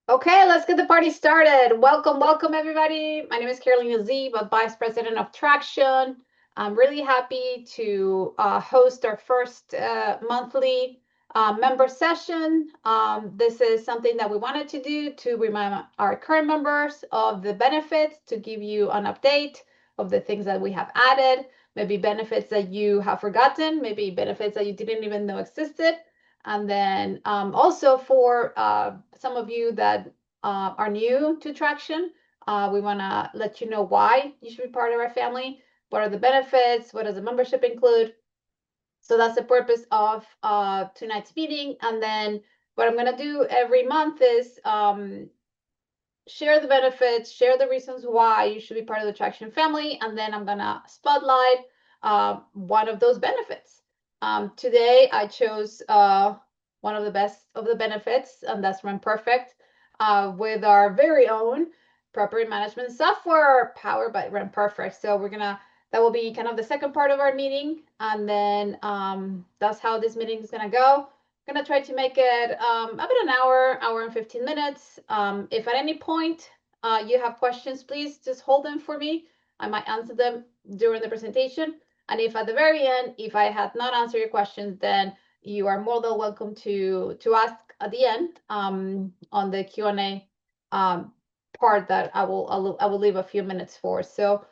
Okay, let's get the party started. Welcome, everybody. My name is Carolina Zeeb, Vice President of Traction. I'm really happy to host our first monthly member session. This is something that we wanted to do to remind our current members of the benefits, to give you an update of the things that we have added, maybe benefits that you have forgotten, maybe benefits that you didn't even know existed. And then also for some of you that are new to Traction, we want to let you know why you should be part of our family. What are the benefits? What does the membership include? So that's the purpose of tonight's meeting. And then what I'm going to do every month is share the benefits, share the reasons why you should be part of the Traction family, and then I'm gonna spotlight one of those benefits. Today I chose one of the best of the benefits, and that's Rent Perfect, with our very own property management software powered by Rent Perfect. So that will be kind of the second part of our meeting, and then that's how this meeting is gonna go. Gonna try to make it about an hour and 15 minutes. If at any point you have questions, please just hold them for me. I might answer them during the presentation. And if at the very end, if I had not answered your questions, then you are more than welcome to ask at the end on the Q&A part that I will leave a few minutes for. So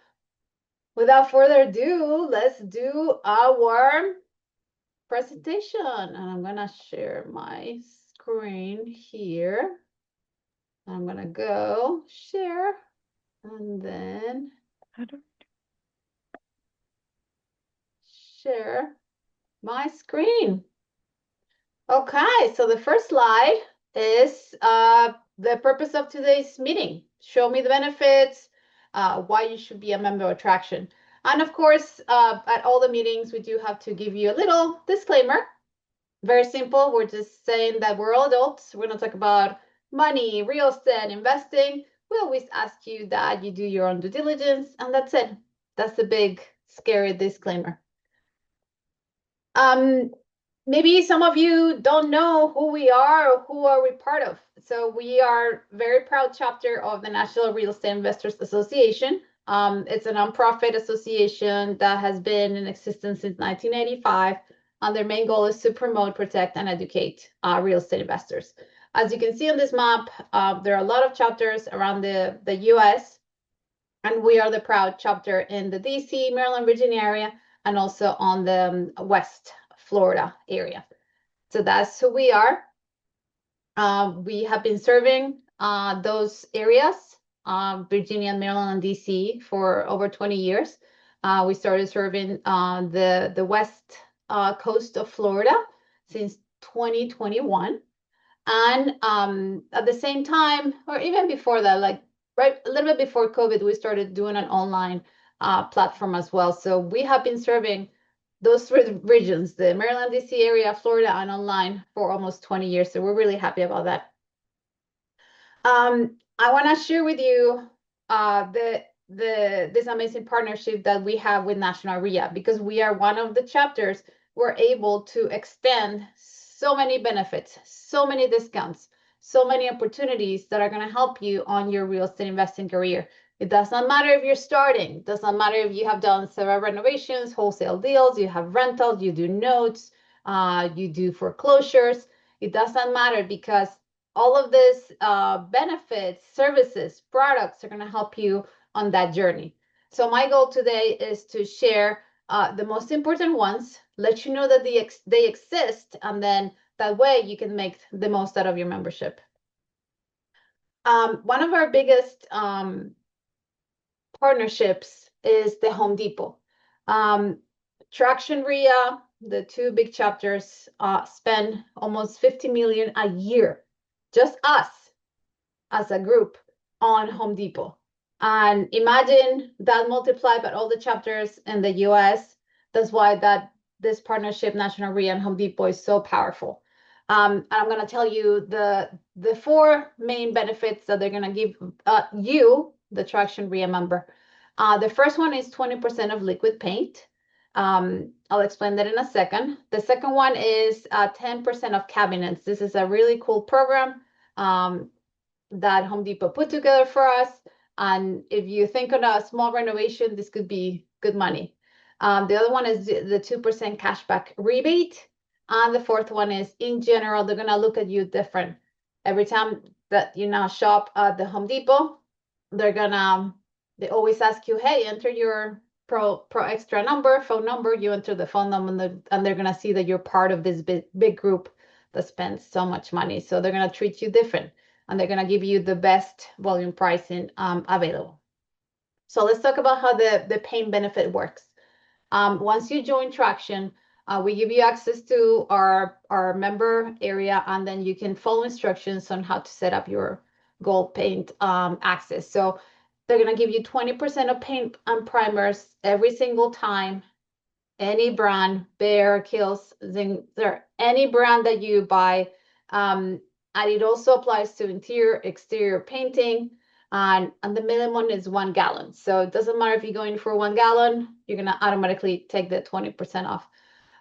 without further ado, let's do our presentation, and I'm gonna share my screen here. I'm gonna go share and then share my screen. Okay, so the first slide is the purpose of today's meeting. Show me the benefits, why you should be a member of Traction. And of course, at all the meetings, we do have to give you a little disclaimer. Very simple. We're just saying that we're all adults. We're going to talk about money, real estate, investing. We always ask you that you do your own due diligence, and that's it. That's the big, scary disclaimer. Maybe some of you don't know who we are or who are we part of. So we are very proud chapter of the National Real Estate Investors Association. It's a nonprofit association that has been in existence since 1985. And their main goal is to promote, protect, and educate real estate investors. As you can see on this map, there are a lot of chapters around the US, and we are the proud chapter in the DC, Maryland, Virginia area, and also on the West Florida area. So that's who we are. We have been serving those areas, Virginia, Maryland, and DC, for over 20 years. We started serving the west coast of Florida since 2021. And at the same time, or even before that, like right a little bit before COVID, we started doing an online platform as well. So we have been serving those three regions, the Maryland, DC area, Florida, and online for almost 20 years. So we're really happy about that. I want to share with you this amazing partnership that we have with National REIA, because we are one of the chapters. We're able to extend so many benefits, so many discounts, so many opportunities that are going to help you on your real estate investing career. It does not matter if you're starting. It does not matter if you have done several renovations, wholesale deals, you have rentals, you do notes, you do foreclosures. It does not matter, because all of these benefits, services, products are going to help you on that journey. So my goal today is to share the most important ones, let you know that they exist, and then that way you can make the most out of your membership. One of our biggest partnerships is the Home Depot. Traction REIA, the two big chapters, spend almost 50 million a year, just us as a group, on Home Depot. And imagine that multiplied by all the chapters in the US. That's why this partnership, National REIA and Home Depot, is so powerful. And I'm going to tell you the four main benefits that they're going to give you, the Traction REIA member. The first one is 20% of liquid paint. I'll explain that in a second. The second one is 10% of cabinets. This is a really cool program. that Home Depot put together for us. And if you think on a small renovation, this could be good money. The other one is the 2% cashback rebate. And the fourth one is, in general, they're going to look at you different. Every time that you now shop at the Home Depot, they always ask you, hey, enter your Pro Extra number, phone number. You enter the phone number, and they're going to see that you're part of this big group that spends so much money. So they're going to treat you different, and they're going to give you the best volume pricing available. So let's talk about how the paint benefit works. Once you join Traction, we give you access to our member area, and then you can follow instructions on how to set up your gold paint access. So they're going to give you 20% of paint and primers every single time. Any brand, Behr, Kills, Zinsser, any brand that you buy. And it also applies to interior, exterior painting. And the minimum is 1 gallon. So it doesn't matter if you're going for 1 gallon, you're going to automatically take the 20% off.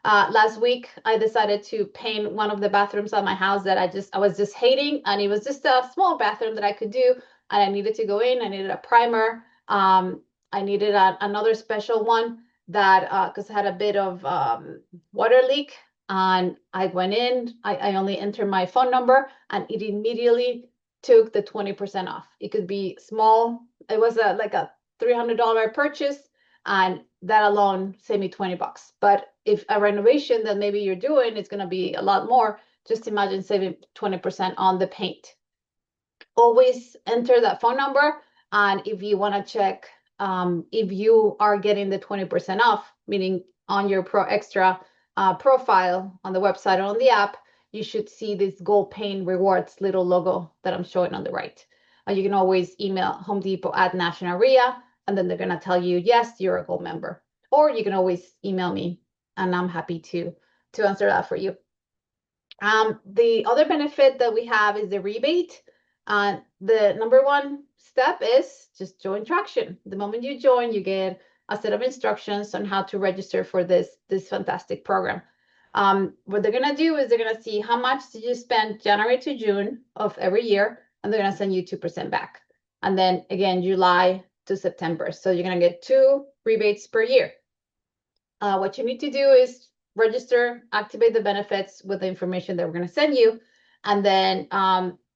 Last week, I decided to paint one of the bathrooms at my house that I was just hating, and it was just a small bathroom that I could do, and I needed to go in. I needed a primer. I needed another special one that because I had a bit of water leak, and I went in. I only entered my phone number, and it immediately took the 20% off. It could be small. It was like a $300 purchase, and that alone saved me 20 bucks. But if a renovation that maybe you're doing is going to be a lot more, just imagine saving 20% on the paint. Always enter that phone number. And if you want to check if you are getting the 20% off, meaning on your Pro Extra profile on the website or on the app, you should see this gold paint rewards little logo that I'm showing on the right. You can always email Home Depot at National REIA, and then they're going to tell you, yes, you're a gold member. Or you can always email me, and I'm happy to answer that for you. The other benefit that we have is the rebate. The number one step is just join Traction. The moment you join, you get a set of instructions on how to register for this fantastic program. What they're going to do is they're going to see how much did you spend January to June of every year, and they're going to send you 2% back. And then again, July to September. So you're going to get 2 rebates per year. What you need to do is register, activate the benefits with the information that we're going to send you. And then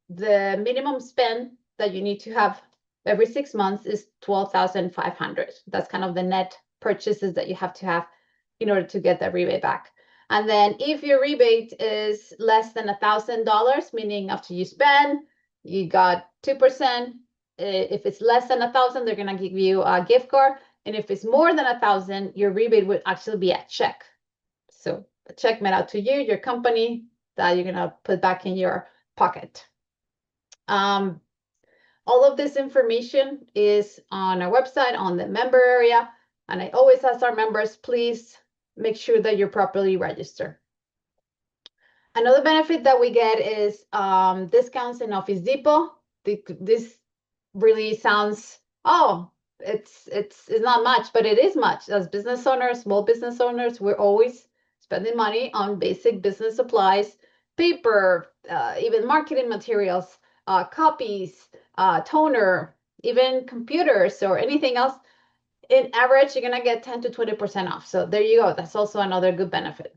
the minimum spend that you need to have every 6 months is $12,500. That's kind of the net purchases that you have to have in order to get that rebate back. And then if your rebate is less than $1,000, meaning after you spend, you got 2%. If it's less than 1,000, they're going to give you a gift card. And if it's more than 1,000, your rebate would actually be a check. So a check made out to you, your company, that you're going to put back in your pocket. All of this information is on our website, on the member area. And I always ask our members, please make sure that you're properly registered. Another benefit that we get is discounts in Office Depot. This really sounds, oh, it's not much, but it is much. As business owners, small business owners, we're always spending money on basic business supplies, paper, even marketing materials, copies, toner, even computers or anything else. In average, you're gonna get 10 to 20% off. So there you go. That's also another good benefit.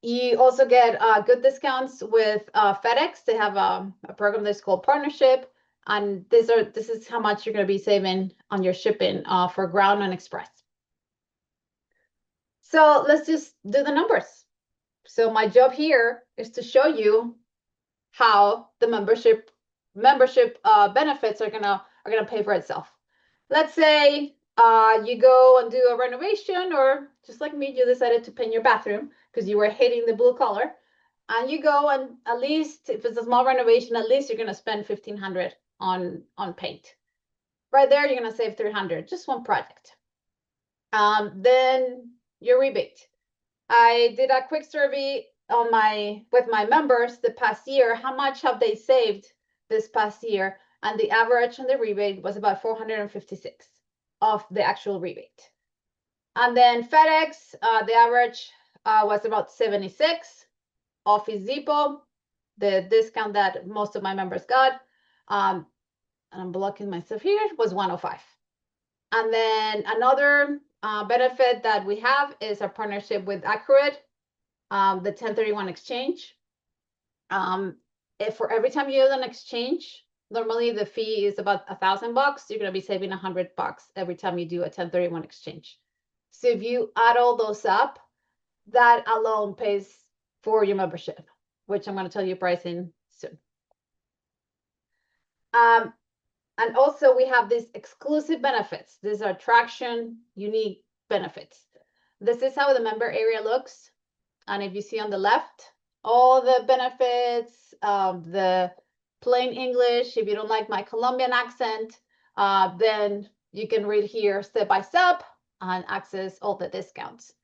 You also get good discounts with FedEx. They have a program that's called Partnership, and this is how much you're going to be saving on your shipping for ground and express. So let's just do the numbers. So my job here is to show you how the membership benefits are gonna pay for itself. Let's say you go and do a renovation, or just like me, you decided to paint your bathroom because you were hating the blue color, and you go and at least, if it's a small renovation, at least you're going to spend $1,500 on paint. Right there, you're going to save $300, just one project. Then your rebate. I did a quick survey with my members the past year. How much have they saved this past year? And the average on the rebate was about $456 of the actual rebate. And then FedEx, the average was about 76. Office Depot, the discount that most of my members got, and I'm blocking myself here, was 105. And then another benefit that we have is our partnership with Accurate, the 1031 exchange. If for every time you use an exchange, normally the fee is about $1,000. You're going to be saving $100 every time you do a 1031 exchange. So if you add all those up, that alone pays for your membership, which I'm going to tell you pricing soon. And also we have these exclusive benefits. These are Traction unique benefits. This is how the member area looks. And if you see on the left, all the benefits, the plain English. If you don't like my Colombian accent, then you can read here step by step and access all the discounts.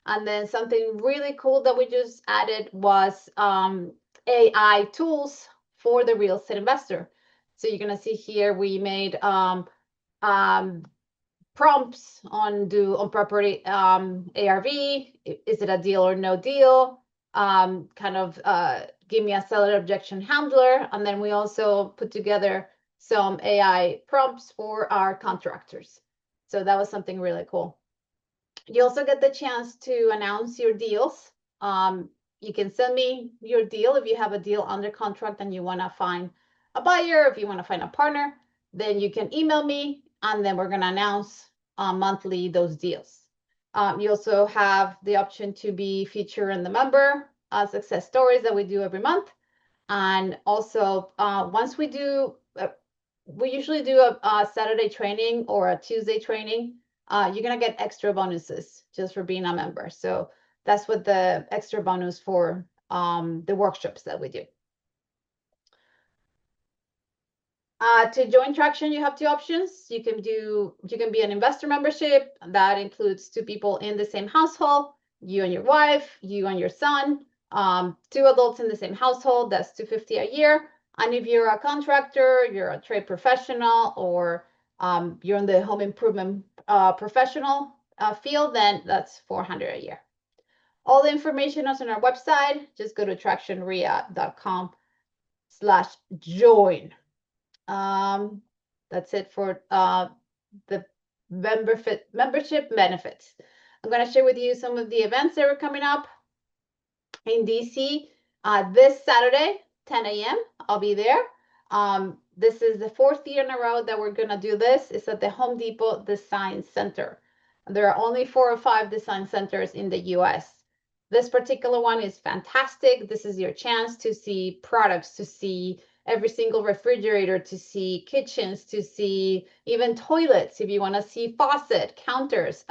And then something really cool that we just added was AI tools for the real estate investor. So you're gonna see here we made prompts on property ARV. Is it a deal or no deal? Give me a seller objection handler. And then we also put together some AI prompts for our contractors. So that was something really cool. You also get the chance to announce your deals. You can send me your deal if you have a deal under contract and you want to find a buyer, if you want to find a partner, then you can email me and then we're going to announce monthly those deals. You also have the option to be featured in the member success stories that we do every month. And also, once we do, we usually do a Saturday training or a Tuesday training. You're going to get extra bonuses just for being a member. So that's what the extra bonus for the workshops that we do. To join Traction, you have two options. You can be an investor membership. That includes two people in the same household, you and your wife, you and your son, two adults in the same household. That's $250 a year. And if you're a contractor, you're a trade professional, or you're in the home improvement professional field, then that's $400 a year. All the information is on our website. Just go to tractionrea.com/join. That's it for the membership benefits. I'm going to share with you some of the events that are coming up in DC this Saturday, 10 a.m. I'll be there. This is the fourth year in a row that we're going to do this. It's at the Home Depot Design Center. There are only 4 or 5 design centers in the US. This particular one is fantastic. This is your chance to see products, to see every single refrigerator, to see kitchens, to see even toilets. If you want to see faucet, counters,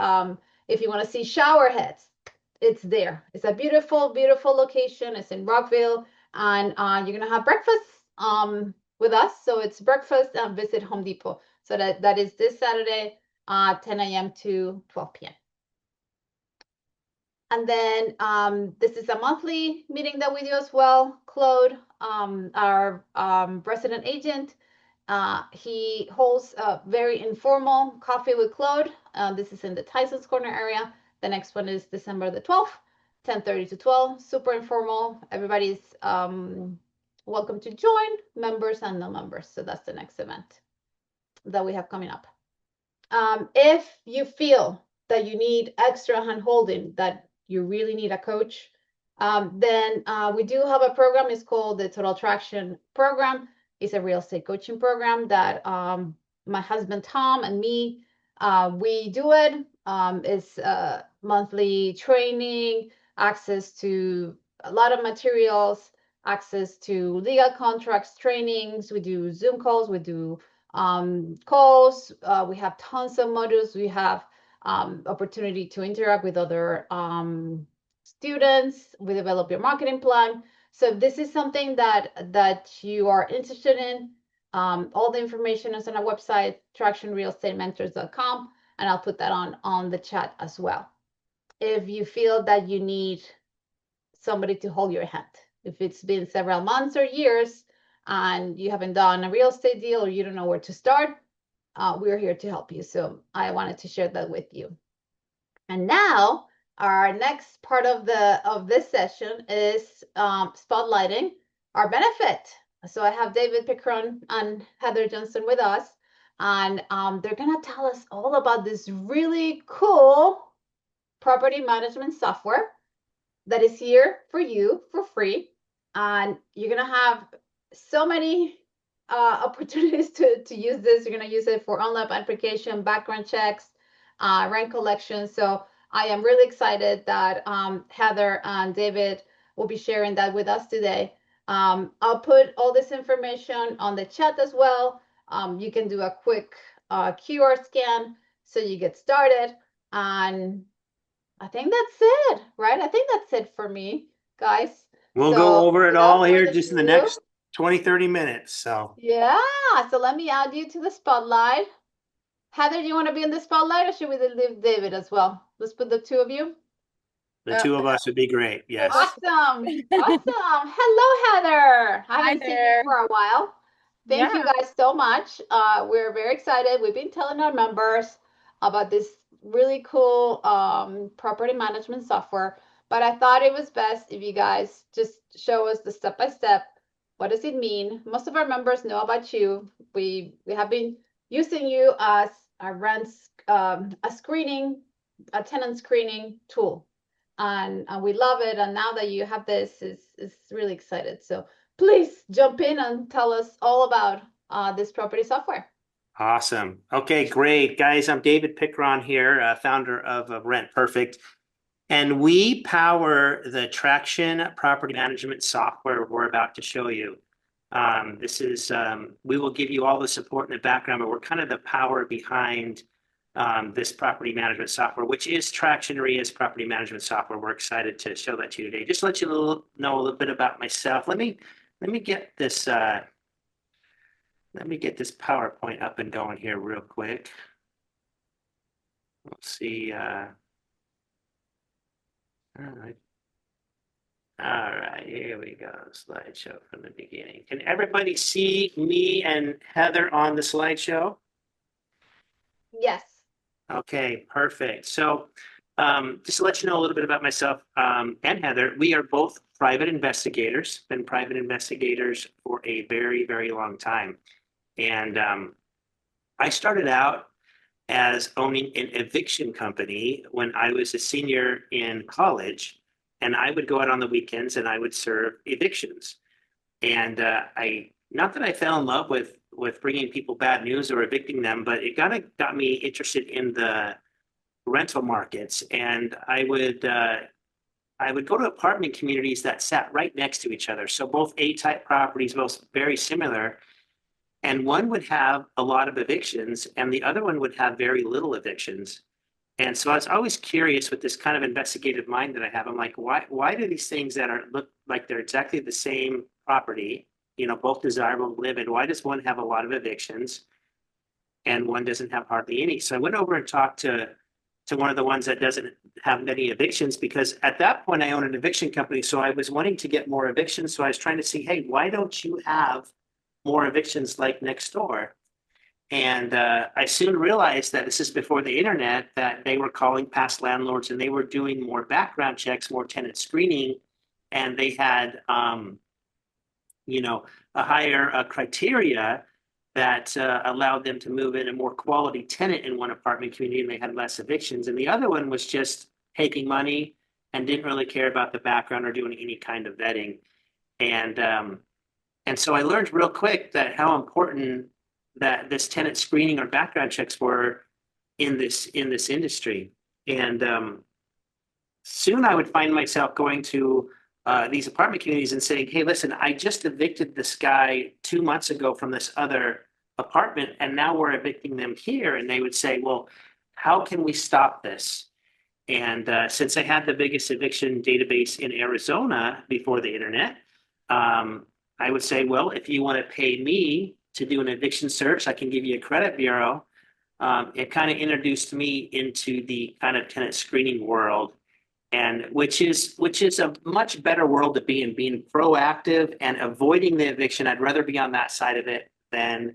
if you want to see shower heads, it's there. It's a beautiful, beautiful location. It's in Rockville, and you're gonna have breakfast with us. So it's breakfast and visit Home Depot. So that is this Saturday, 10 a.m. to 12 p.m. And then this is a monthly meeting that we do as well. Claude, our resident agent, he holds a very informal coffee with Claude. This is in the Tyson's Corner area. The next one is December the 12th, 10:30 to 12. Super informal. Everybody's welcome to join, members and non-members. So that's the next event that we have coming up. If you feel that you need extra hand-holding, that you really need a coach, then we do have a program. It's called the Total Traction Program. It's a real estate coaching program that my husband Tom and me, we do it. It's monthly training, access to a lot of materials, access to legal contracts, trainings. We do Zoom calls, we do calls. We have tons of modules. We have opportunity to interact with other students. We develop your marketing plan. So if this is something that you are interested in, all the information is on our website, tractionrealestatementors.com, and I'll put that on the chat as well. If you feel that you need somebody to hold your hand, if it's been several months or years and you haven't done a real estate deal or you don't know where to start, we're here to help you. So I wanted to share that with you. And now our next part of this session is spotlighting our benefit. So I have David Pickron and Heather Johnson with us, and they're gonna tell us all about this really cool property management software that is here for you for free. And you're gonna have so many opportunities to use this. You're gonna use it for online application, background checks, rent collection. So I am really excited that Heather and David will be sharing that with us today. I'll put all this information on the chat as well. You can do a quick QR scan so you get started. And I think that's it, right? I think that's it for me, guys. We'll So go over it all without here further just in the ado, next 20, 30 minutes. So yeah. So let me add you to the spotlight. Heather, do you want to be in the spotlight or should we leave David as well? Let's put the two of you. the two of us would be great. Yes. Awesome. Awesome. Hello, Heather. I Hi haven't seen you there. for a while. Thank you Yeah. guys so much. We're very excited. We've been telling our members about this really cool property management software, but I thought it was best if you guys just show us the step by step. What does it mean? Most of our members know about you. We have been using you as a rents a screening, a tenant screening tool, and we love it. And now that you have this, is really excited. So please jump in and tell us all about this property software. Awesome. Okay, great. Guys, I'm David Pickron here, founder of Rent Perfect. And we power the traction property management software we're about to show you. We will give you all the support in the background, but we're kind of the power behind this property management software, which is Traction REIA's property management software. We're excited to show that to you today. Just to let you know a little bit about myself. Let me get this PowerPoint up and going here real quick. Let's see. All right. All right, here we go. Slideshow from the beginning. Can everybody see me and Heather on the slideshow? Yes. Okay, perfect. So just to let you know a little bit about myself and Heather, we are both private investigators, been private investigators for a very, very long time. And I started out as owning an eviction company when I was a senior in college. And I would go out on the weekends and I would serve evictions. And not that I fell in love with bringing people bad news or evicting them, but it kind of got me interested in the rental markets. And I would go to apartment communities that sat right next to each other. So both A-type properties, both very similar. And one would have a lot of evictions and the other one would have very little evictions. And so I was always curious with this kind of investigative mind that I have. I'm like, why do these things that look like they're exactly the same property, both desirable to live in, why does one have a lot of evictions and one doesn't have hardly any? So I went over and talked to one of the ones that doesn't have many evictions, because at that point I owned an eviction company. So I was wanting to get more evictions. So I was trying to see, hey, why don't you have more evictions like next door? And I soon realized that this is before the internet, that they were calling past landlords and they were doing more background checks, more tenant screening, and they had, a higher criteria that allowed them to move in a more quality tenant in one apartment community, and they had less evictions. And the other one was just taking money and didn't really care about the background or doing any kind of vetting. And so I learned real quick that how important that this tenant screening or background checks were in this industry. And soon I would find myself going to these apartment communities and saying, hey, listen, I just evicted this guy 2 months ago from this other apartment, and now we're evicting them here. And they would say, well, how can we stop this? And since I had the biggest eviction database in Arizona before the internet, I would say, well, if you want to pay me to do an eviction search, I can give you a credit bureau. It kind of introduced me into the kind of tenant screening world, and which is a much better world to be in, being proactive and avoiding the eviction. I'd rather be on that side of it than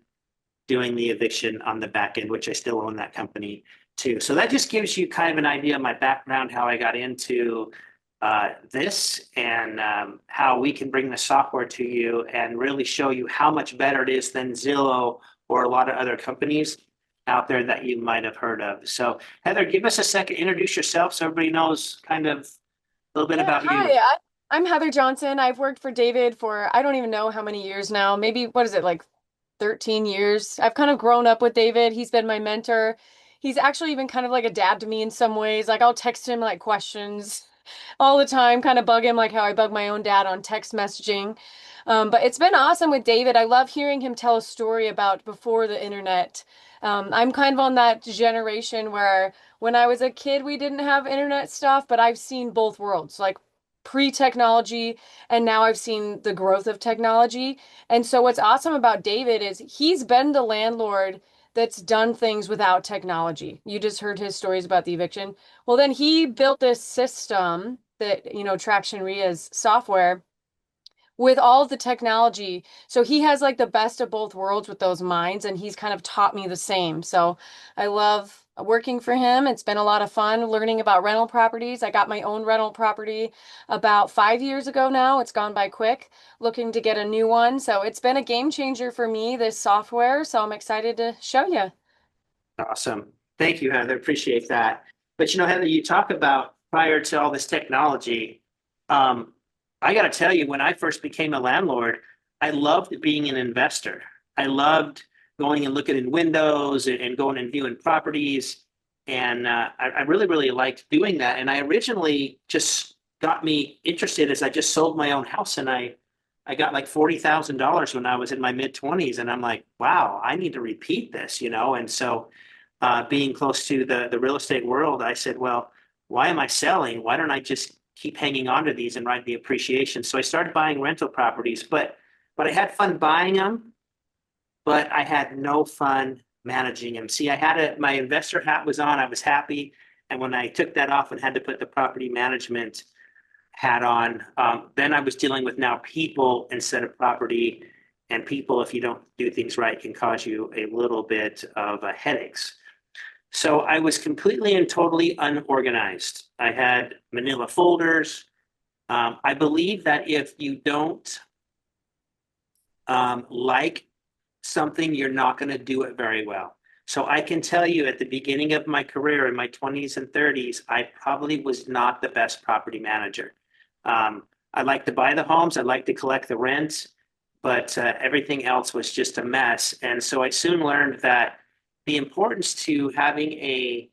doing the eviction on the back end, which I still own that company too. So that just gives you kind of an idea of my background, how I got into this and how we can bring the software to you and really show you how much better it is than Zillow or a lot of other companies out there that you might have heard of. So, Heather, give us a second, introduce yourself so everybody knows kind of a little bit Yeah, about hi. you. I'm Heather Johnson. I've worked for David for I don't even know how many years now. Maybe what is it, like 13 years? I've kind of grown up with David. He's been my mentor. He's actually even kind of like a dad to me in some ways. Like I'll text him like questions all the time, kind of bug him like how I bug my own dad on text messaging. But it's been awesome with David. I love hearing him tell a story about before the internet. I'm kind of on that generation where when I was a kid, we didn't have internet stuff, but I've seen both worlds, like pre-technology, and now I've seen the growth of technology. And so what's awesome about David is he's been the landlord that's done things without technology. You just heard his stories about the eviction. Well, then he built this system that, Traction REIA's software with all of the technology. So he has like the best of both worlds with those minds, and he's kind of taught me the same. So I love working for him. It's been a lot of fun learning about rental properties. I got my own rental property about 5 years ago now. It's gone by quick, looking to get a new one. So it's been a game changer for me, this software. So I'm excited to show you. Awesome. Thank you, Heather. Appreciate that. But Heather, you talk about prior to all this technology. Um, I got to tell you, when I first became a landlord, I loved being an investor. I loved going and looking in windows and going and viewing properties. And I really, really liked doing that. And I originally just got me interested as I just sold my own house and I got like $40,000 when I was in my mid 20s. And I'm like, wow, I need to repeat this, And so being close to the real estate world, I said, well, why am I selling? Why don't I just keep hanging on to these and ride the appreciation? So I started buying rental properties, but I had fun buying them, but I had no fun managing them. See, my investor hat was on, I was happy. And when I took that off and had to put the property management hat on, then I was dealing with now people instead of property. And people, if you don't do things right, can cause you a little bit of headaches. So I was completely and totally unorganized. I had manila folders. I believe that if you don't like something, you're not going to do it very well. So I can tell you at the beginning of my career in my 20s and 30s, I probably was not the best property manager. I like to buy the homes, I like to collect the rent, but everything else was just a mess. And so I soon learned that the importance to having a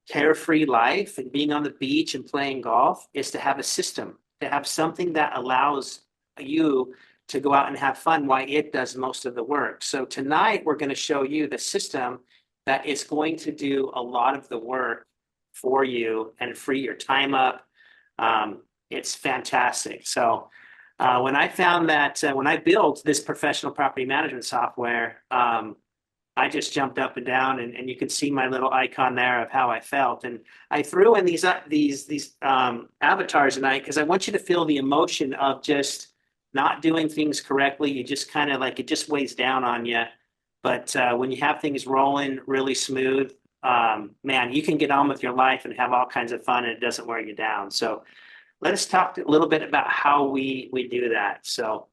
carefree life and being on the beach and playing golf is to have a system, to have something that allows you to go out and have fun while it does most of the work. So tonight we're going to show you the system that is going to do a lot of the work for you and free your time up. It's fantastic. So when I found that when I built this professional property management software, I just jumped up and down, and you can see my little icon there of how I felt. And I threw in these avatars tonight because I want you to feel the emotion of just not doing things correctly. You just kind of like it just weighs down on you. But when you have things rolling really smooth, man, you can get on with your life and have all kinds of fun, and it doesn't wear you down. So let us talk a little bit about how we do that. So,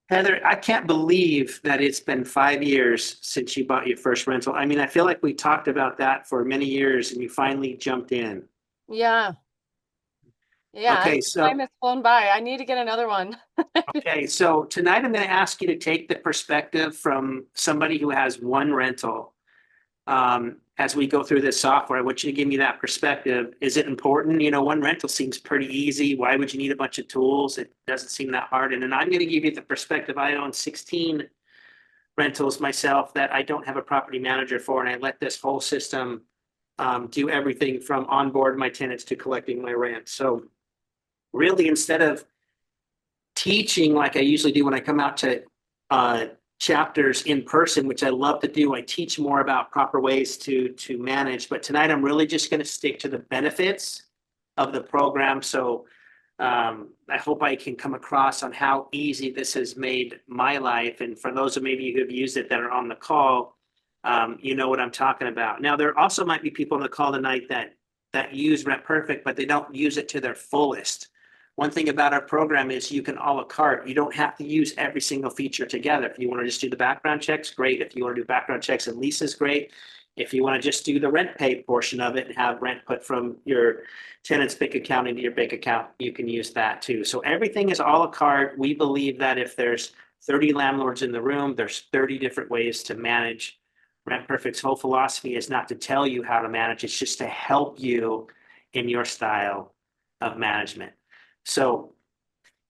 Heather, I can't believe that it's been 5 years since you bought your first rental. I mean, I feel like we talked about that for many years, and you finally jumped in. Yeah. Yeah. Okay, Time so has flown by. I need to get another one. okay, so tonight I'm going to ask you to take the perspective from somebody who has one rental. As we go through this software, I want you to give me that perspective. Is it important? One rental seems pretty easy. Why would you need a bunch of tools? It doesn't seem that hard. And then I'm going to give you the perspective. I own 16 rentals myself that I don't have a property manager for, and I let this whole system do everything from onboard my tenants to collecting my rent. So really, instead of teaching like I usually do when I come out to chapters in person, which I love to do, I teach more about proper ways to manage. But tonight I'm really just going to stick to the benefits of the program. So I hope I can come across on how easy this has made my life. And for those of maybe who have used it that are on the call, you know what I'm talking about. Now, there also might be people on the call tonight that that use Rent Perfect, but they don't use it to their fullest. One thing about our program is you can a la carte. You don't have to use every single feature together. If you want to just do the background checks, great. If you want to do background checks and leases, great. If you want to just do the rent pay portion of it and have rent put from your tenant's bank account into your bank account, you can use that too. So everything is a la carte. We believe that if there's 30 landlords in the room, there's 30 different ways to manage. Rent Perfect's whole philosophy is not to tell you how to manage, it's just to help you in your style of management. So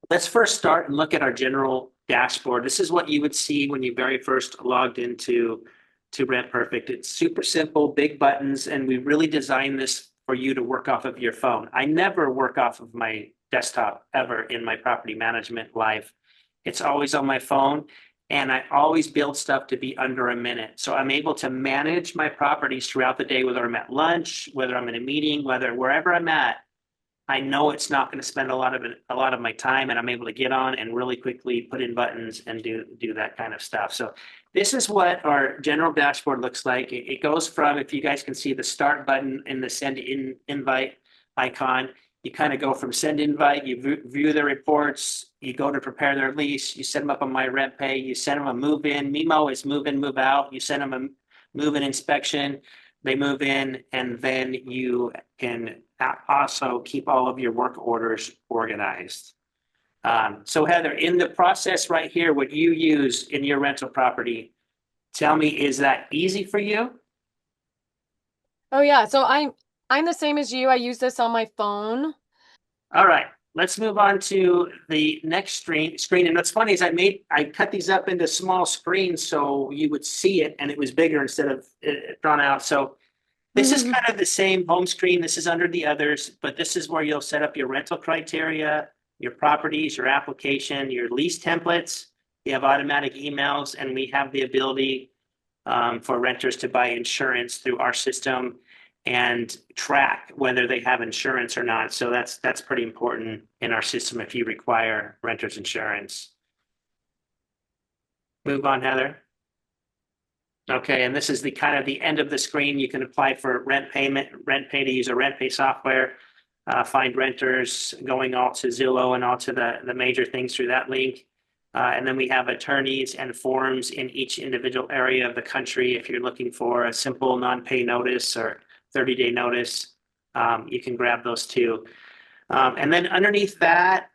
let's first start and look at our general dashboard. This is what you would see when you very first logged into Rent Perfect. It's super simple, big buttons, and we really designed this for you to work off of your phone. I never work off of my desktop ever in my property management life. It's always on my phone, and I always build stuff to be under a minute. So I'm able to manage my properties throughout the day, whether I'm at lunch, whether I'm in a meeting, wherever I'm at. I know it's not going to spend a lot of my time, and I'm able to get on and really quickly put in buttons and do that kind of stuff. So this is what our general dashboard looks like. It goes from, if you guys can see the start button and the send invite icon, you kind of go from send invite, you view the reports, you go to prepare their lease, you set them up on My Rent Pay, you send them a move in. MIMO is move in, move out. You send them a move in inspection. They move in, and then you can also keep all of your work orders organized. So Heather, in the process right here, what you use in your rental property, tell me, is that easy for you? Oh yeah, so I'm the same as you. I use this on my phone. All right, let's move on to the next screen. And what's funny is I cut these up into small screens so you would see it and it was bigger instead of drawn out. So this is kind of the same home screen. This is under the others, but this is where you'll set up your rental criteria, your properties, your application, your lease templates. You have automatic emails, and we have the ability for renters to buy insurance through our system and track whether they have insurance or not. So that's pretty important in our system if you require renters insurance. Move on, Heather. Okay, and this is the kind of the end of the screen. You can apply for rent pay to use a rent pay software, find renters, going all to Zillow and all to the major things through that link. And then we have attorneys and forms in each individual area of the country. If you're looking for a simple non-pay notice or 30-day notice, you can grab those too. And then underneath that,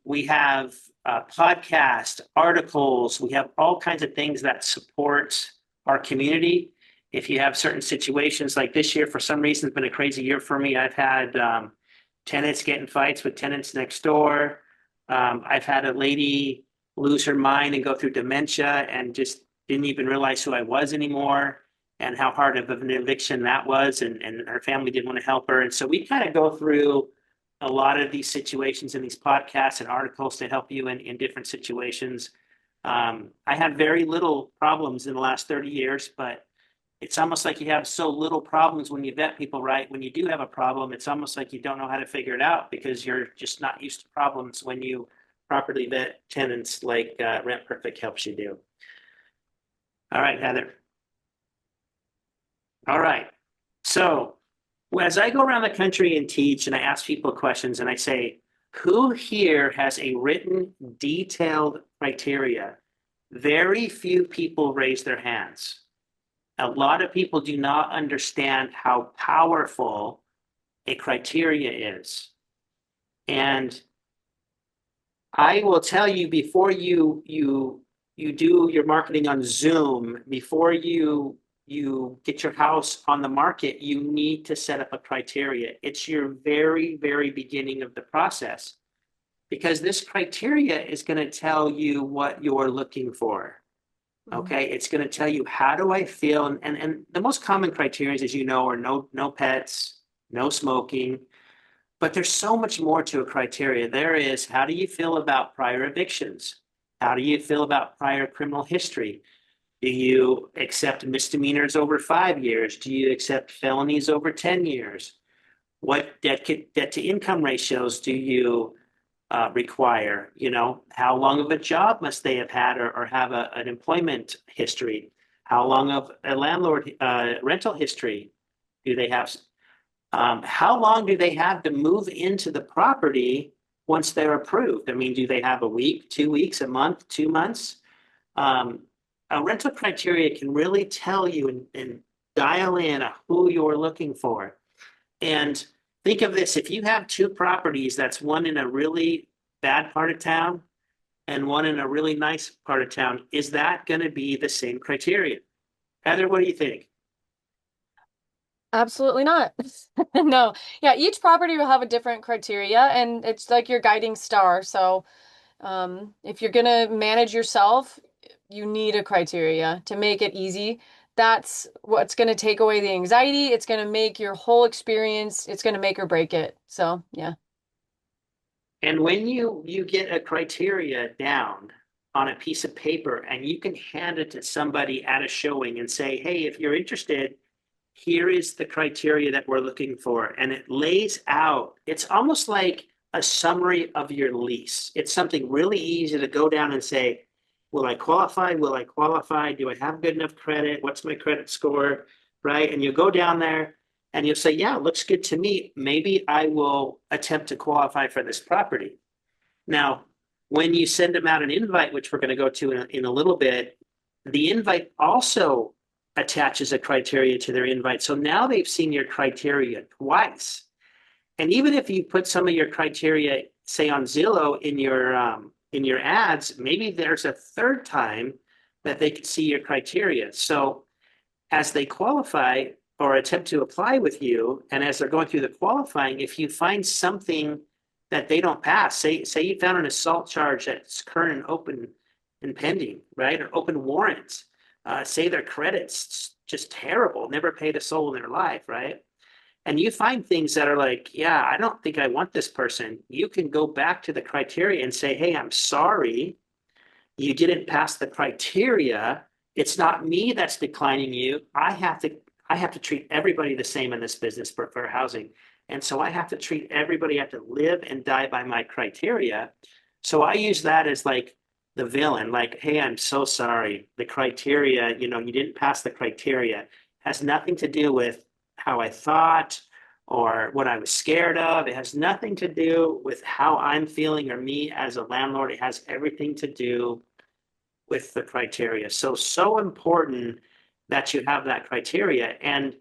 we have podcast, articles. We have all kinds of things that support our community. If you have certain situations like this year, for some reason, it's been a crazy year for me. I've had tenants get in fights with tenants next door. I've had a lady lose her mind and go through dementia and just didn't even realize who I was anymore and how hard of an eviction that was. And her family didn't want to help her. And so we kind of go through a lot of these situations in these podcasts and articles to help you in different situations. I had very little problems in the last 30 years, but it's almost like you have so little problems when you vet people right. When you do have a problem, it's almost like you don't know how to figure it out because you're just not used to problems when you properly vet tenants like Rent Perfect helps you do. All right, Heather. All right. So as I go around the country and teach and I ask people questions and I say, who here has a written detailed criteria? Very few people raise their hands. A lot of people do not understand how powerful a criteria is. And I will tell you, before you do your marketing on Zoom, before you get your house on the market, you need to set up a criteria. It's your very, very beginning of the process, because this criteria is going to tell you what you're looking for. Okay, it's going to tell you, how do I feel? And the most common criteria, as you know, are no pets, no smoking. But there's so much more to a criteria. There is, how do you feel about prior evictions? How do you feel about prior criminal history? Do you accept misdemeanors over 5 years? Do you accept felonies over 10 years? What debt to income ratios do you require? You know, how long of a job must they have had or have an employment history? How long of a landlord rental history do they have? How long do they have to move into the property once they're approved? I mean, do they have a week, 2 weeks, a month, 2 months? Um, a rental criteria can really tell you and dial in who you're looking for. And think of this, if you have two properties, that's one in a really bad part of town and one in a really nice part of town, is that going to be the same criteria? Heather, what do you think? Absolutely not. No. Yeah, each property will have a different criteria and it's like your guiding star. So, if you're gonna manage yourself, you need a criteria to make it easy. That's what's gonna take away the anxiety. It's gonna make your whole experience, it's gonna make or break it. So, yeah. And when you get a criteria down on a piece of paper and you can hand it to somebody at a showing and say, hey, if you're interested, here is the criteria that we're looking for. And it lays out, it's almost like a summary of your lease. It's something really easy to go down and say, will I qualify? Will I qualify? Do I have good enough credit? What's my credit score? Right? And you go down there and you'll say, yeah, it looks good to me. Maybe I will attempt to qualify for this property. Now, when you send them out an invite, which we're going to go to in a little bit, the invite also attaches a criteria to their invite. So now they've seen your criteria twice. And even if you put some of your criteria, say on Zillow in your ads, maybe there's a third time that they can see your criteria. So as they qualify or attempt to apply with you, and as they're going through the qualifying, if you find something that they don't pass, say you found an assault charge that's current and open and pending, right, or open warrants, say their credit's just terrible, never paid a soul in their life, right? And you find things that are like, yeah, I don't think I want this person. You can go back to the criteria and say, hey, I'm sorry, you didn't pass the criteria. It's not me that's declining you. I have to treat everybody the same in this business for housing. And so I have to treat everybody, I have to live and die by my criteria. So I use that as like the villain, like, hey, I'm so sorry. The criteria, you didn't pass the criteria. Has nothing to do with how I thought or what I was scared of. It has nothing to do with how I'm feeling or me as a landlord. It has everything to do with the criteria. So important that you have that criteria. And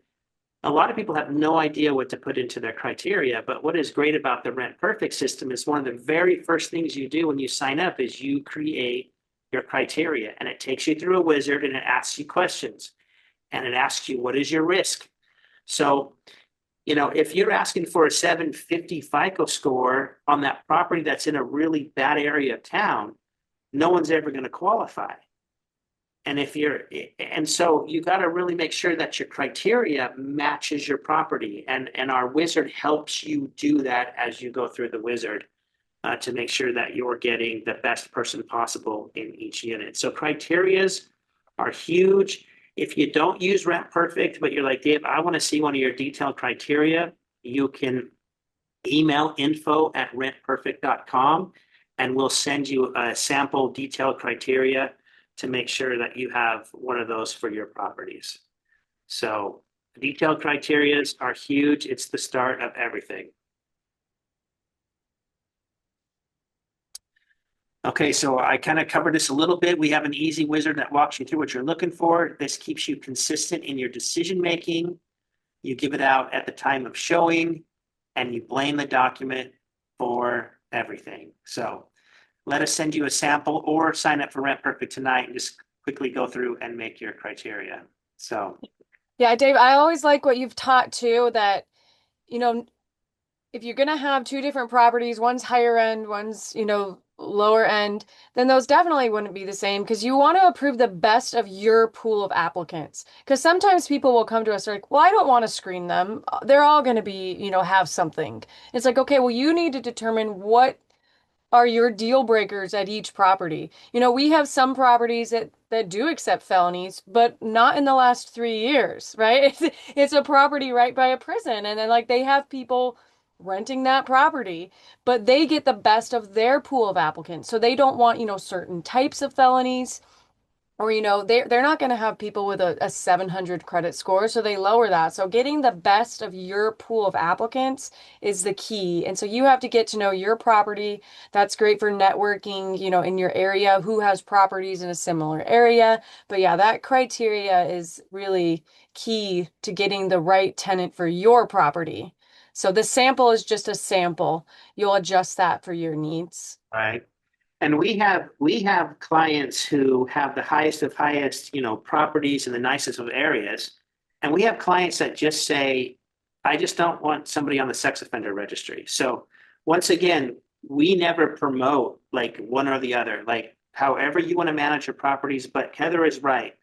a lot of people have no idea what to put into their criteria. But what is great about the Rent Perfect system is one of the very first things you do when you sign up is you create your criteria. And it takes you through a wizard and it asks you questions. And it asks you, what is your risk? So, if you're asking for a 750 FICO score on that property that's in a really bad area of town, no one's ever going to qualify. And so you got to really make sure that your criteria matches your property. And our wizard helps you do that as you go through the wizard to make sure that you're getting the best person possible in each unit. So criterias are huge. If you don't use Rent Perfect, but you're like, Dave, I want to see one of your detailed criteria, you can email info@rentperfect.com and we'll send you a sample detailed criteria to make sure that you have one of those for your properties. So detailed criterias are huge. It's the start of everything. Okay, so I kind of covered this a little bit. We have an easy wizard that walks you through what you're looking for. This keeps you consistent in your decision making. You give it out at the time of showing, and you blame the document for everything. So let us send you a sample or sign up for Rent Perfect tonight and just quickly go through and make your criteria. So, Yeah, Dave, I always like what you've taught too, that, you know, if you're gonna have two different properties, one's higher end, one's, lower end, then those definitely wouldn't be the same because you want to approve the best of your pool of applicants. Because sometimes people will come to us like, well, I don't want to screen them. They're all going to be, have something. It's like, okay, well, you need to determine what are your deal breakers at each property. We have some properties that do accept felonies, but not in the last 3 years, right? It's a property right by a prison, and then like they have people renting that property, but they get the best of their pool of applicants. So they don't want, certain types of felonies. or they're not going to have people with a 700 credit score, so they lower that. So getting the best of your pool of applicants is the key. And so you have to get to know your property. That's great for networking, in your area, who has properties in a similar area. But yeah, that criteria is really key to getting the right tenant for your property. So the sample is just a sample. You'll adjust that for your needs. Right. And we have clients who have the highest of highest, properties in the nicest of areas. And we have clients that just say, I just don't want somebody on the sex offender registry. So once again, we never promote like one or the other, like however you want to manage your properties. But Heather is right.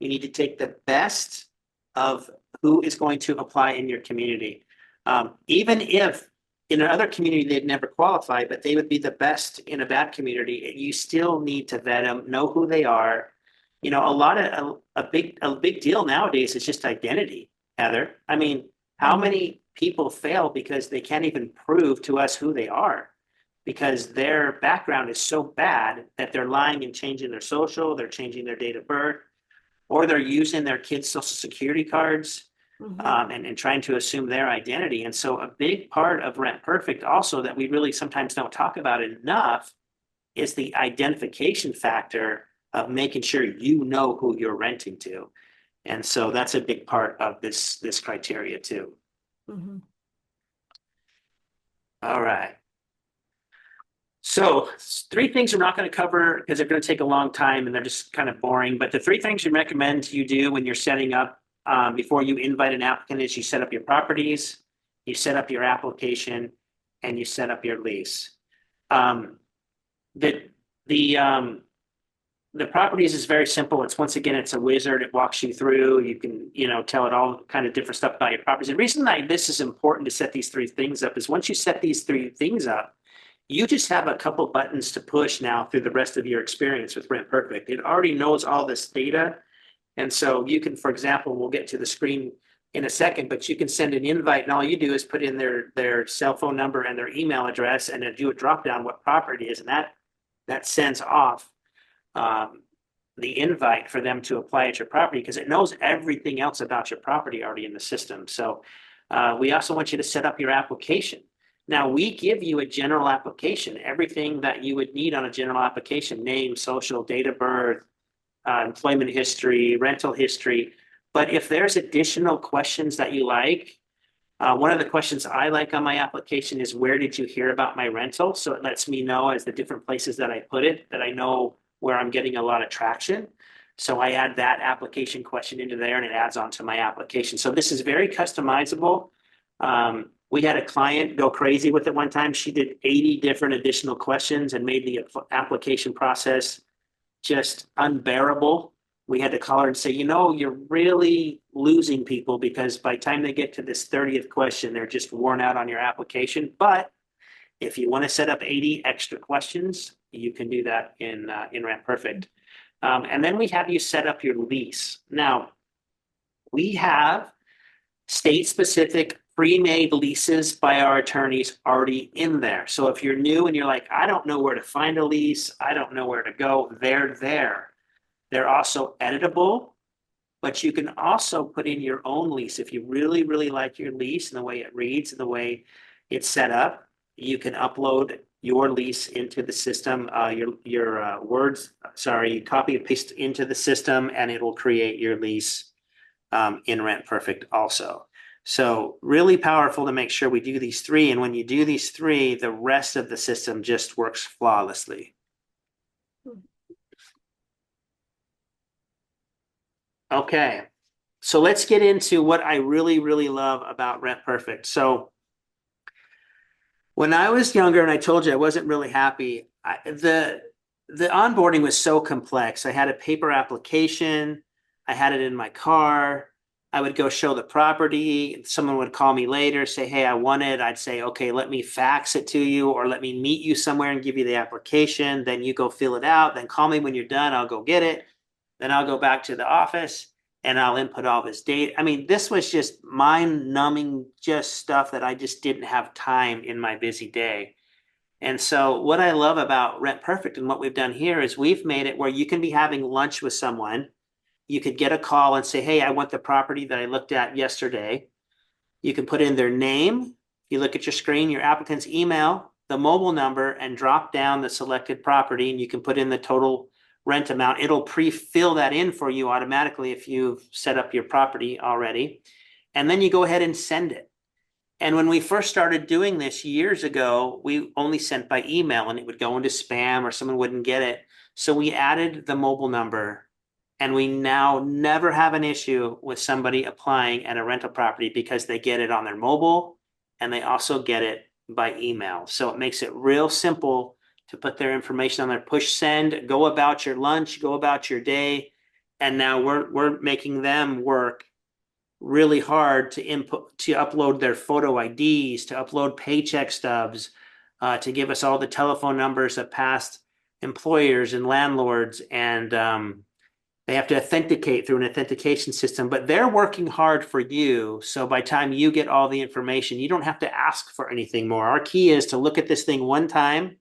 You need to take the best of who is going to apply in your community. Even if in another community they'd never qualify, but they would be the best in a bad community, you still need to vet them, know who they are. A big deal nowadays is just identity, Heather. I mean, how many people fail because they can't even prove to us who they are because their background is so bad that they're lying and changing their social, they're changing their date of birth, or they're using their kids' social security cards and trying to assume their identity. And so a big part of Rent Perfect also that we really sometimes don't talk about enough is the identification factor of making sure you know who you're renting to. And so that's a big part of this criteria too. All right. So 3 things we're not going to cover because they're going to take a long time and they're just kind of boring. But the 3 things we recommend you do when you're setting up before you invite an applicant is you set up your properties, you set up your application, and you set up your lease. The properties is very simple. Once again, it's a wizard. It walks you through. You can, tell it all kind of different stuff about your properties. The reason that this is important to set these 3 things up is once you set these 3 things up, you just have a couple buttons to push now through the rest of your experience with Rent Perfect. It already knows all this data. And so you can, for example, we'll get to the screen in a second, but you can send an invite and all you do is put in their cell phone number and their email address and then do a drop down what property it is. And that sends off the invite for them to apply at your property because it knows everything else about your property already in the system. So we also want you to set up your application. Now we give you a general application, everything that you would need on a general application, name, social, date of birth, employment history, rental history. But if there's additional questions that you like, one of the questions I like on my application is where did you hear about my rental? So it lets me know as the different places that I put it, that I know where I'm getting a lot of traction. So I add that application question into there and it adds on to my application. So this is very customizable. We had a client go crazy with it one time. She did 80 different additional questions and made the application process just unbearable. We had to call her and say, you're really losing people because by the time they get to this 30th question, they're just worn out on your application. But if you want to set up 80 extra questions, you can do that in Rent Perfect. And then we have you set up your lease. Now, we have state-specific pre-made leases by our attorneys already in there. So if you're new and you're like, I don't know where to find a lease, I don't know where to go, they're there. They're also editable, but you can also put in your own lease. If you really, really like your lease and the way it reads and the way it's set up, you can upload your lease into the system, your words, copy and paste into the system, and it will create your lease in Rent Perfect also. So really powerful to make sure we do these 3. And when you do these 3, the rest of the system just works flawlessly. Okay, so let's get into what I really, really love about Rent Perfect. So when I was younger, and I told you I wasn't really happy, the onboarding was so complex. I had a paper application. I had it in my car. I would go show the property. Someone would call me later, say, hey, I want it. I'd say, okay, let me fax it to you or let me meet you somewhere and give you the application. Then you go fill it out. Then call me when you're done. I'll go get it. Then I'll go back to the office and I'll input all this data. I mean, this was just mind numbing, just stuff that I just didn't have time in my busy day. And so what I love about Rent Perfect and what we've done here is we've made it where you can be having lunch with someone. You could get a call and say, hey, I want the property that I looked at yesterday. You can put in their name. You look at your screen, your applicant's email, the mobile number, and drop down the selected property, and you can put in the total rent amount. It'll pre-fill that in for you automatically if you've set up your property already. And then you go ahead and send it. And when we first started doing this years ago, we only sent by email and it would go into spam or someone wouldn't get it. So we added the mobile number, and we now never have an issue with somebody applying at a rental property because they get it on their mobile and they also get it by email. So it makes it real simple to put their information on there, push send, go about your lunch, go about your day. And now we're making them work really hard to upload their photo IDs, to upload paycheck stubs, to give us all the telephone numbers of past employers and landlords, and they have to authenticate through an authentication system. But they're working hard for you, so by the time you get all the information, you don't have to ask for anything more. Our key is to look at this thing one time.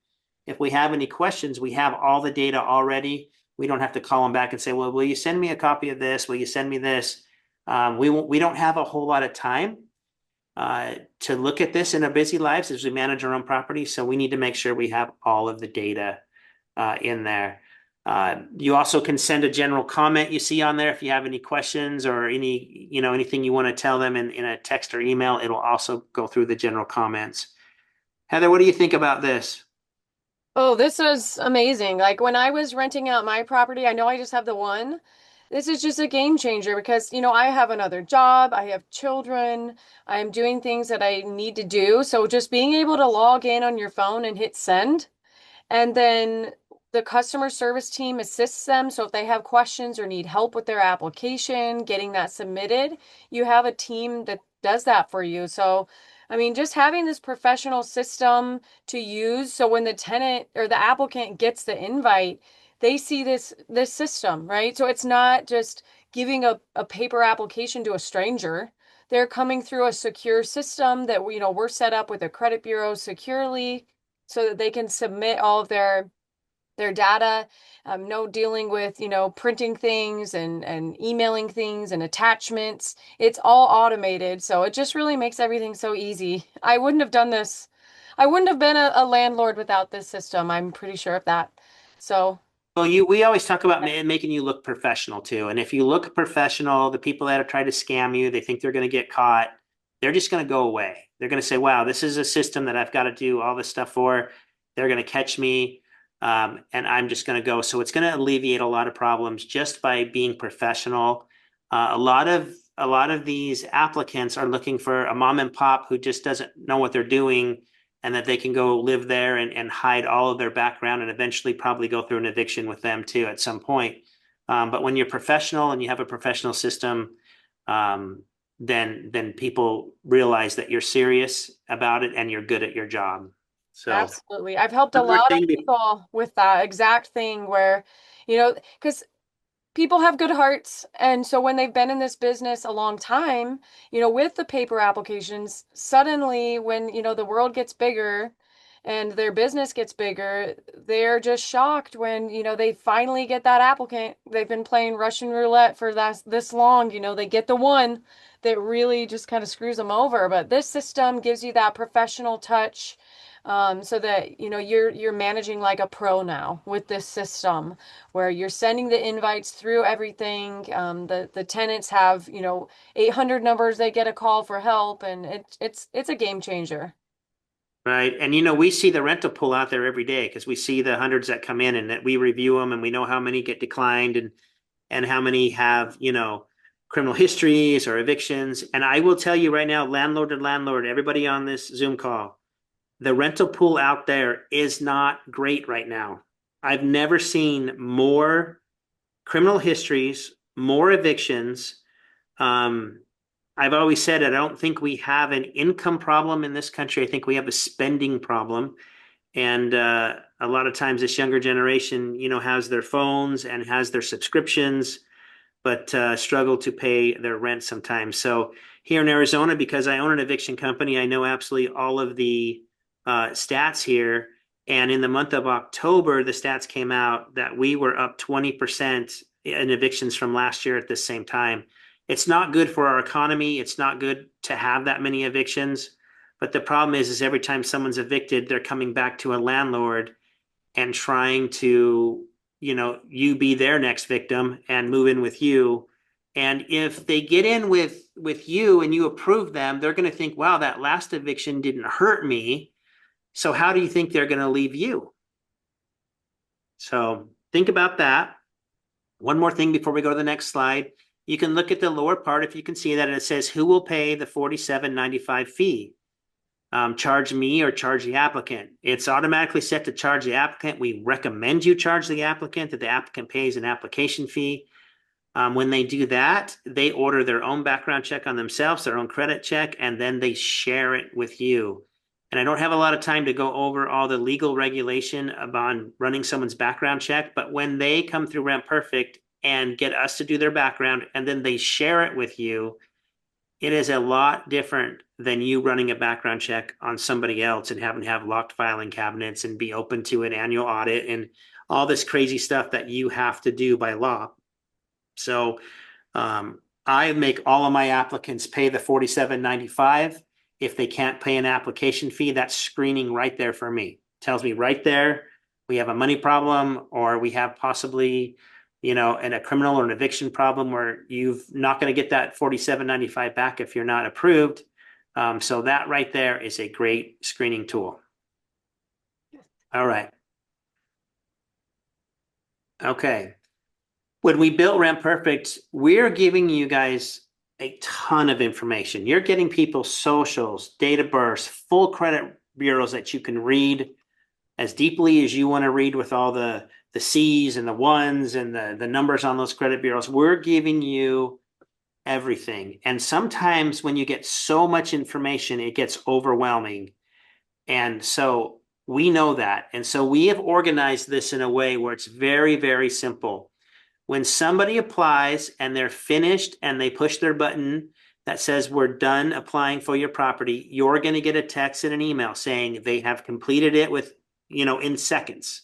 If we have any questions, we have all the data already. We don't have to call them back and say, well, will you send me a copy of this? Will you send me this? We don't have a whole lot of time to look at this in our busy lives as we manage our own property. So we need to make sure we have all of the data in there. You also can send a general comment you see on there if you have any questions or anything you want to tell them in a text or email. It'll also go through the general comments. Heather, what do you think about this? Oh, this is amazing. Like when I was renting out my property, I know I just have the one. This is just a game changer because, I have another job, I have children, I'm doing things that I need to do. So just being able to log in on your phone and hit send, and then the customer service team assists them. So if they have questions or need help with their application, getting that submitted, you have a team that does that for you. So, I mean, just having this professional system to use. So when the tenant or the applicant gets the invite, they see this system, right? So it's not just giving a paper application to a stranger. They're coming through a secure system that we're set up with a credit bureau securely so that they can submit all of their data. No dealing with printing things and emailing things and attachments. It's all automated, so it just really makes everything so easy. I wouldn't have done this. I wouldn't have been a landlord without this system. I'm pretty sure of that. So Well, we always talk about making you look professional too. And if you look professional, the people that are trying to scam you, they think they're going to get caught. They're just going to go away. They're going to say, wow, this is a system that I've got to do all this stuff for. They're going to catch me. And I'm just going to go. So it's going to alleviate a lot of problems just by being professional. A lot of these applicants are looking for a mom and pop who just doesn't know what they're doing, and that they can go live there and hide all of their background and eventually probably go through an eviction with them too at some point. But when you're professional and you have a professional system, then people realize that you're serious about it and you're good at your job. So absolutely. I've helped a one more lot of thing. people with that exact thing where, because people have good hearts. And so when they've been in this business a long time, with the paper applications, suddenly when, the world gets bigger and their business gets bigger, they're just shocked when, they finally get that applicant. They've been playing Russian roulette for this long, they get the one that really just kind of screws them over. But this system gives you that professional touch. So that you're managing like a pro now with this system where you're sending the invites through everything. The tenants have 800 numbers they get a call for help, and it's a game changer. Right. And we see the rental pool out there every day because we see the hundreds that come in and that we review them, and we know how many get declined and how many have, criminal histories or evictions. And I will tell you right now, landlord to landlord, everybody on this Zoom call, the rental pool out there is not great right now. I've never seen more criminal histories, more evictions. I've always said I don't think we have an income problem in this country. I think we have a spending problem. And a lot of times this younger generation, has their phones and has their subscriptions, but struggle to pay their rent sometimes. So here in Arizona, because I own an eviction company, I know absolutely all of the stats here. And in the month of October, the stats came out that we were up 20% in evictions from last year at the same time. It's not good for our economy. It's not good to have that many evictions. But the problem is every time someone's evicted, they're coming back to a landlord and trying to, you be their next victim and move in with you. And if they get in with you and you approve them, they're going to think, wow, that last eviction didn't hurt me. So how do you think they're going to leave you? So think about that. One more thing before we go to the next slide. You can look at the lower part if you can see that, and it says who will pay the $47.95 fee. Charge me or charge the applicant. It's automatically set to charge the applicant. We recommend you charge the applicant, that the applicant pays an application fee. When they do that, they order their own background check on themselves, their own credit check, and then they share it with you. And I don't have a lot of time to go over all the legal regulation about running someone's background check, but when they come through Rent Perfect and get us to do their background and then they share it with you, it is a lot different than you running a background check on somebody else and having to have locked filing cabinets and be open to an annual audit and all this crazy stuff that you have to do by law. So I make all of my applicants pay the $47.95. If they can't pay an application fee, that's screening right there for me. Tells me right there we have a money problem, or we have possibly, a criminal or an eviction problem where you're not going to get that $47.95 back if you're not approved. So that right there is a great screening tool. All right. Okay. When we built Rent Perfect, we're giving you guys a ton of information. You're getting people's socials, date of birth, full credit bureaus that you can read as deeply as you want to read with all the C's and the ones and the numbers on those credit bureaus. We're giving you everything. And sometimes when you get so much information, it gets overwhelming. And so we know that. And so we have organized this in a way where it's very, very simple. When somebody applies and they're finished and they push their button that says we're done applying for your property, you're going to get a text and an email saying they have completed it with, in seconds.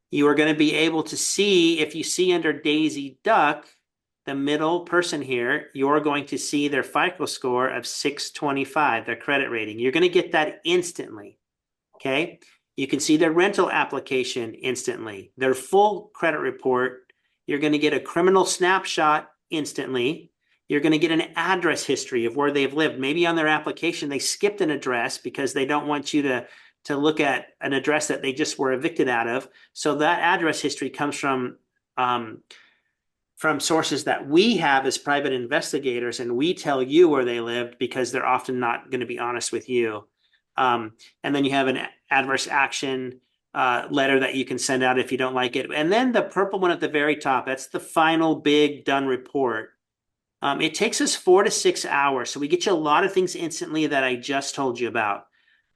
You are going to be able to see, if you see under Daisy Duck, the middle person here, you're going to see their FICO score of 625, their credit rating. You're going to get that instantly, okay? You can see their rental application instantly, their full credit report. You're going to get a criminal snapshot instantly. You're going to get an address history of where they've lived. Maybe on their application, they skipped an address because they don't want you to look at an address that they just were evicted out of. So that address history comes from sources that we have as private investigators, and we tell you where they lived because they're often not going to be honest with you. And then you have an adverse action letter that you can send out if you don't like it. And then the purple one at the very top, that's the final big done report. It takes us 4 to 6 hours. So we get you a lot of things instantly that I just told you about.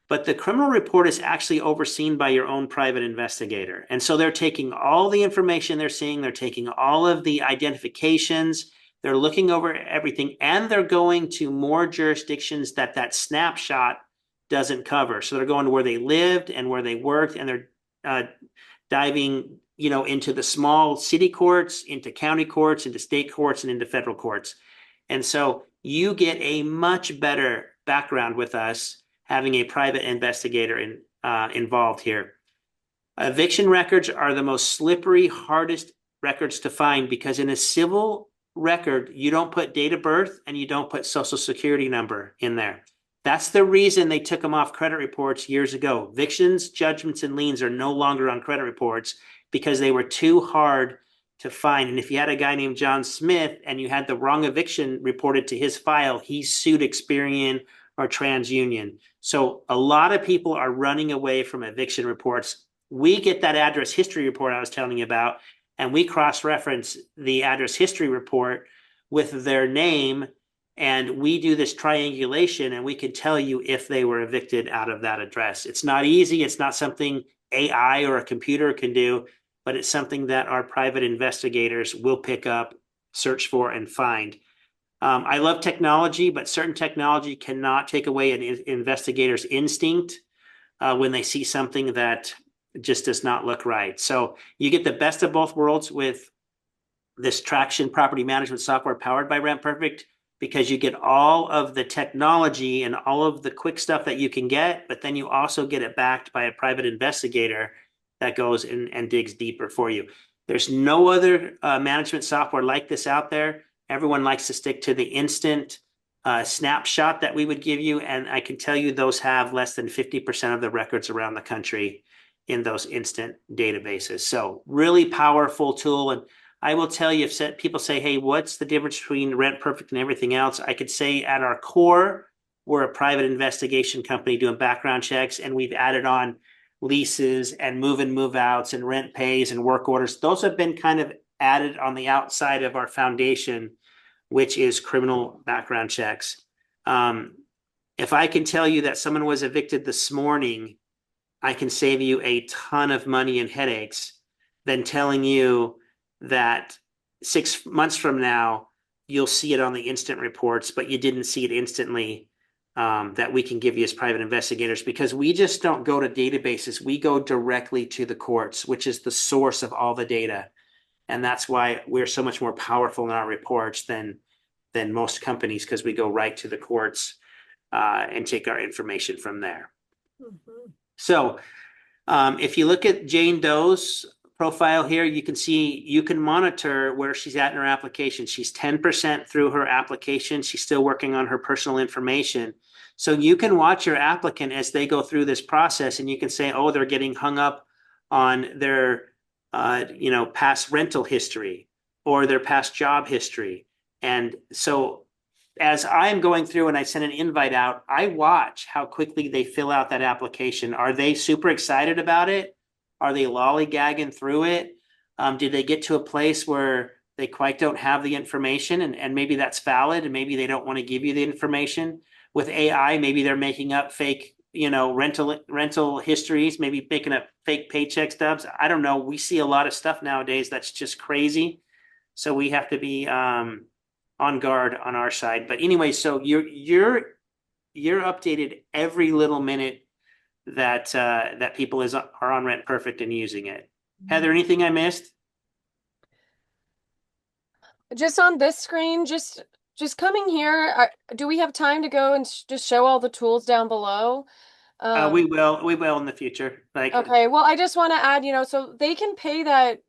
But the criminal report is actually overseen by your own private investigator. And so they're taking all the information they're seeing, they're taking all of the identifications, they're looking over everything, and they're going to more jurisdictions that snapshot doesn't cover. So they're going to where they lived and where they worked, and they're diving, into the small city courts, into county courts, into state courts, and into federal courts. And so you get a much better background with us having a private investigator involved here. Eviction records are the most slippery, hardest records to find because in a civil record, you don't put date of birth and you don't put social security number in there. That's the reason they took them off credit reports years ago. Evictions, judgments, and liens are no longer on credit reports because they were too hard to find. And if you had a guy named John Smith and you had the wrong eviction reported to his file, he sued Experian or TransUnion. So a lot of people are running away from eviction reports. We get that address history report I was telling you about, and we cross-reference the address history report with their name, and we do this triangulation, and we can tell you if they were evicted out of that address. It's not easy. It's not something AI or a computer can do, but it's something that our private investigators will pick up, search for, and find. I love technology, but certain technology cannot take away an investigator's instinct. when they see something that just does not look right. So you get the best of both worlds with this Traction property management software powered by Rent Perfect, because you get all of the technology and all of the quick stuff that you can get, but then you also get it backed by a private investigator that goes and digs deeper for you. There's no other management software like this out there. Everyone likes to stick to the instant snapshot that we would give you, and I can tell you those have less than 50% of the records around the country in those instant databases. So really powerful tool. And I will tell you, if people say, hey, what's the difference between Rent Perfect and everything else? I could say at our core, we're a private investigation company doing background checks, and we've added on leases and move in, move outs and rent pays and work orders. Those have been kind of added on the outside of our foundation, which is criminal background checks. If I can tell you that someone was evicted this morning, I can save you a ton of money and headaches than telling you that 6 months from now, you'll see it on the instant reports, but you didn't see it instantly, that we can give you as private investigators, because we just don't go to databases. We go directly to the courts, which is the source of all the data. And that's why we're so much more powerful in our reports than most companies, because we go right to the courts and take our information from there. Mm-hmm. So if you look at Jane Doe's profile here, you can see you can monitor where she's at in her application. She's 10% through her application. She's still working on her personal information. So you can watch your applicant as they go through this process, and you can say, oh, they're getting hung up on their past rental history or their past job history. And so as I'm going through and I send an invite out, I watch how quickly they fill out that application. Are they super excited about it? Are they lollygagging through it? Did they get to a place where they quite don't have the information, and maybe that's valid, and maybe they don't want to give you the information? With AI, maybe they're making up fake, rental histories, maybe making up fake paycheck stubs. I don't know. We see a lot of stuff nowadays that's just crazy. So we have to be on guard on our side. But anyway, so you're updated every little minute that people are on Rent Perfect and using it. Heather, anything I missed? Just on this screen, just coming here, do we have time to go and just show all the tools down below? We will in the future. Okay, well, I just want to add, so they can pay that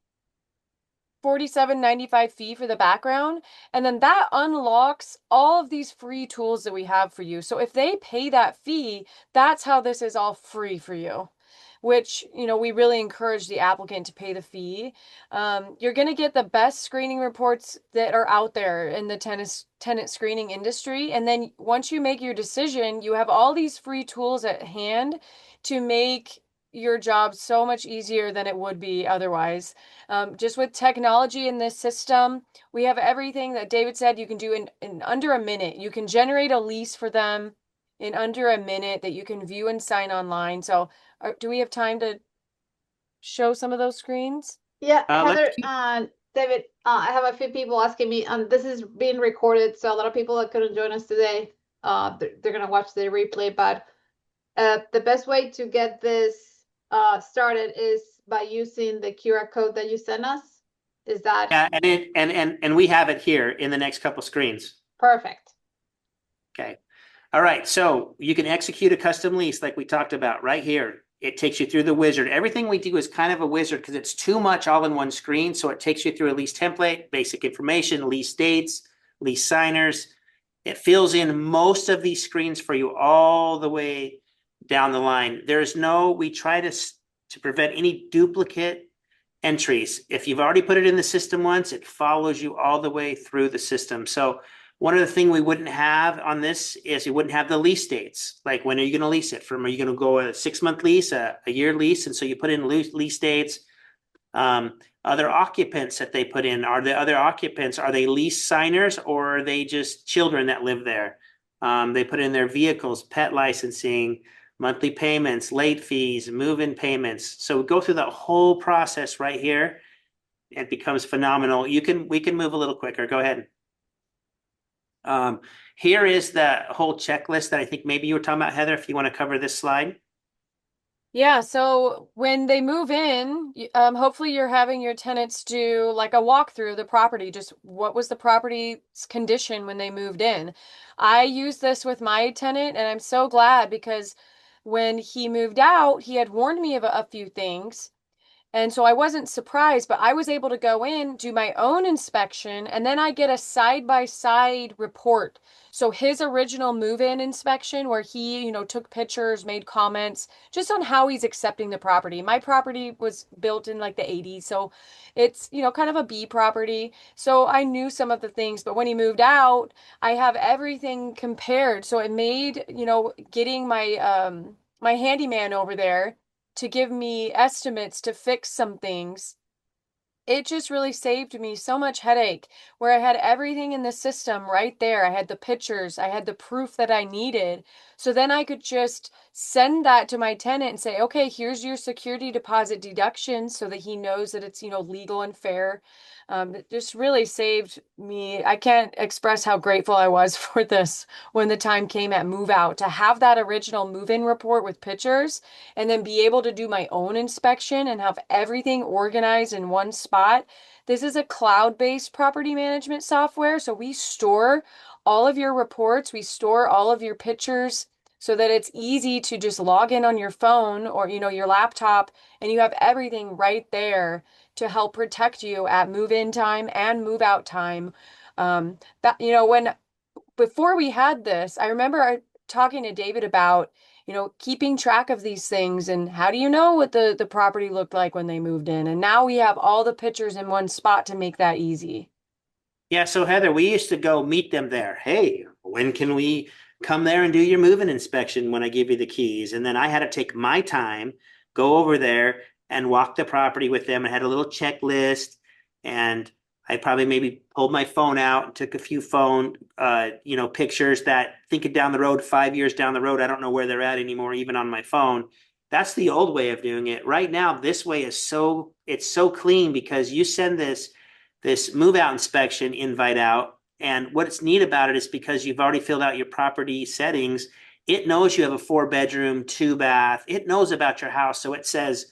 $47.95 fee for the background, and then that unlocks all of these free tools that we have for you. So if they pay that fee, that's how this is all free for you, which, we really encourage the applicant to pay the fee. You're going to get the best screening reports that are out there in the tenant screening industry. And then once you make your decision, you have all these free tools at hand to make your job so much easier than it would be otherwise. Just with technology in this system, we have everything that David said you can do in under a minute. You can generate a lease for them in under a minute that you can view and sign online. So do we have time to show some of those screens? Yeah, Heather, David, I have a few people asking me, this is being recorded, so a lot of people that couldn't join us today, they're going to watch the replay, but the best way to get this started is by using the QR code that you sent us. Is that? Yeah, and we have it here in the next couple screens. Perfect. Okay. All right. So you can execute a custom lease like we talked about right here. It takes you through the wizard. Everything we do is kind of a wizard because it's too much all in one screen. So it takes you through a lease template, basic information, lease dates, lease signers. It fills in most of these screens for you all the way down the line. We try to prevent any duplicate entries. If you've already put it in the system once, it follows you all the way through the system. So one of the things we wouldn't have on this is you wouldn't have the lease dates. Like, when are you going to lease it from? Are you going to go a 6-month lease, a year lease? And so you put in lease dates. Other occupants that they put in, are they lease signers, or are they just children that live there? They put in their vehicles, pet licensing, monthly payments, late fees, move-in payments. So we go through that whole process right here. It becomes phenomenal. We can move a little quicker. Go ahead. Here is the whole checklist that I think maybe you were talking about, Heather, if you want to cover this slide. Yeah, so when they move in, hopefully you're having your tenants do like a walkthrough of the property. Just what was the property's condition when they moved in? I use this with my tenant, and I'm so glad because when he moved out, he had warned me of a few things. And so I wasn't surprised, but I was able to go in, do my own inspection, and then I get a side-by-side report. So his original move-in inspection, where he, took pictures, made comments, just on how he's accepting the property. My property was built in like the 80s, so it's, kind of a B property. So I knew some of the things, but when he moved out, I have everything compared. So it made, getting my handyman over there to give me estimates to fix some things, it just really saved me so much headache where I had everything in the system right there. I had the pictures, I had the proof that I needed. So then I could just send that to my tenant and say, okay, here's your security deposit deduction so that he knows that it's, legal and fair. It just really saved me. I can't express how grateful I was for this when the time came at move out to have that original move in report with pictures and then be able to do my own inspection and have everything organized in one spot. This is a cloud-based property management software, so we store all of your reports, we store all of your pictures so that it's easy to just log in on your phone or your laptop and you have everything right there to help protect you at move-in time and move-out time. That when before we had this, I remember talking to David about, keeping track of these things and how do you know what the property looked like when they moved in? And now we have all the pictures in one spot to make that easy. Yeah, so Heather, we used to go meet them there. Hey, when can we come there and do your moving inspection when I give you the keys? And then I had to take my time, go over there and walk the property with them. I had a little checklist, and I probably maybe pulled my phone out and took a few pictures that thinking down the road, 5 years down the road, I don't know where they're at anymore, even on my phone. That's the old way of doing it. Right now, this way is it's so clean because you send this move out inspection invite out. And what's neat about it is because you've already filled out your property settings, it knows you have a 4-bedroom, 2-bath. It knows about your house. So it says,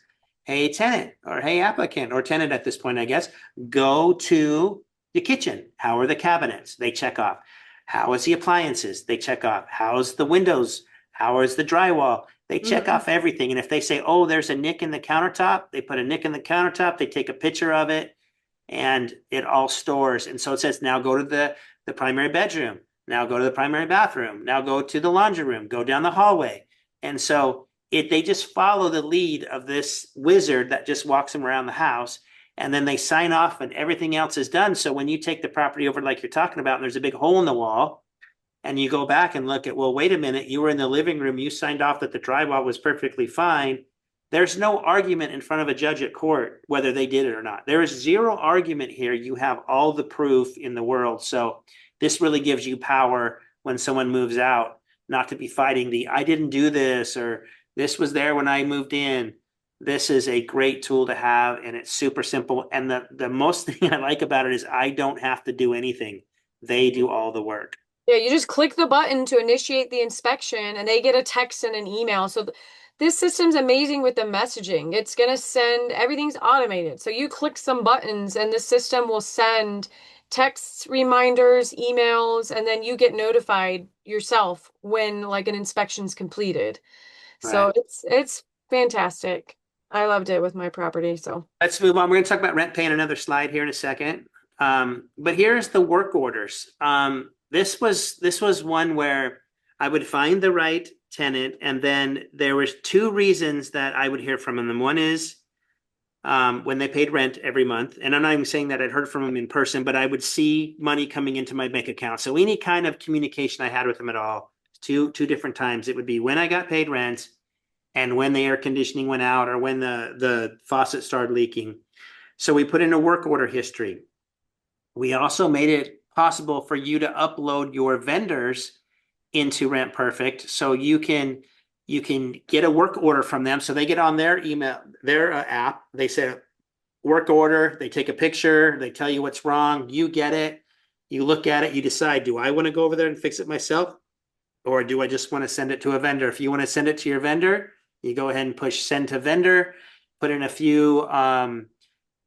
hey, tenant, or hey, applicant, or tenant at this point, I guess, go to the kitchen. How are the cabinets? They check off. How is the appliances? They check off. How's the windows? How is the drywall? They check off everything. And if they say, oh, there's a nick in the countertop, they put a nick in the countertop, they take a picture of it, and it all stores. And so it says, now go to the primary bedroom. Now go to the primary bathroom. Now go to the laundry room. Go down the hallway. And so they just follow the lead of this wizard that just walks them around the house. And then they sign off and everything else is done. So when you take the property over like you're talking about, and there's a big hole in the wall, and you go back and look at, well, wait a minute, you were in the living room, you signed off that the drywall was perfectly fine. There's no argument in front of a judge at court whether they did it or not. There is zero argument here. You have all the proof in the world. So this really gives you power when someone moves out, not to be fighting the I didn't do this or this was there when I moved in. This is a great tool to have, and it's super simple. And the most thing I like about it is I don't have to do anything. They do all the work. Yeah, you just click the button to initiate the inspection and they get a text and an email. So this system's amazing with the messaging. It's going to send, everything's automated. So you click some buttons and the system will send texts, reminders, emails, and then you get notified yourself when like an inspection's completed. So Right. it's fantastic. I loved it with my property. So Let's move on. We're going to talk about rent pay in another slide here in a second. But here's the work orders. This was one where I would find the right tenant, and then there was 2 reasons that I would hear from them. One is when they paid rent every month, and I'm not even saying that I'd heard from them in person, but I would see money coming into my bank account. So any kind of communication I had with them at all, two different times, it would be when I got paid rent and when the air conditioning went out or when the faucet started leaking. So we put in a work order history. We also made it possible for you to upload your vendors into Rent Perfect, so you can get a work order from them. So they get on their email, their app. They say work order. They take a picture. They tell you what's wrong. You get it. You look at it. You decide, do I want to go over there and fix it myself, or do I just want to send it to a vendor? If you want to send it to your vendor, You go ahead and push send to vendor, put in a few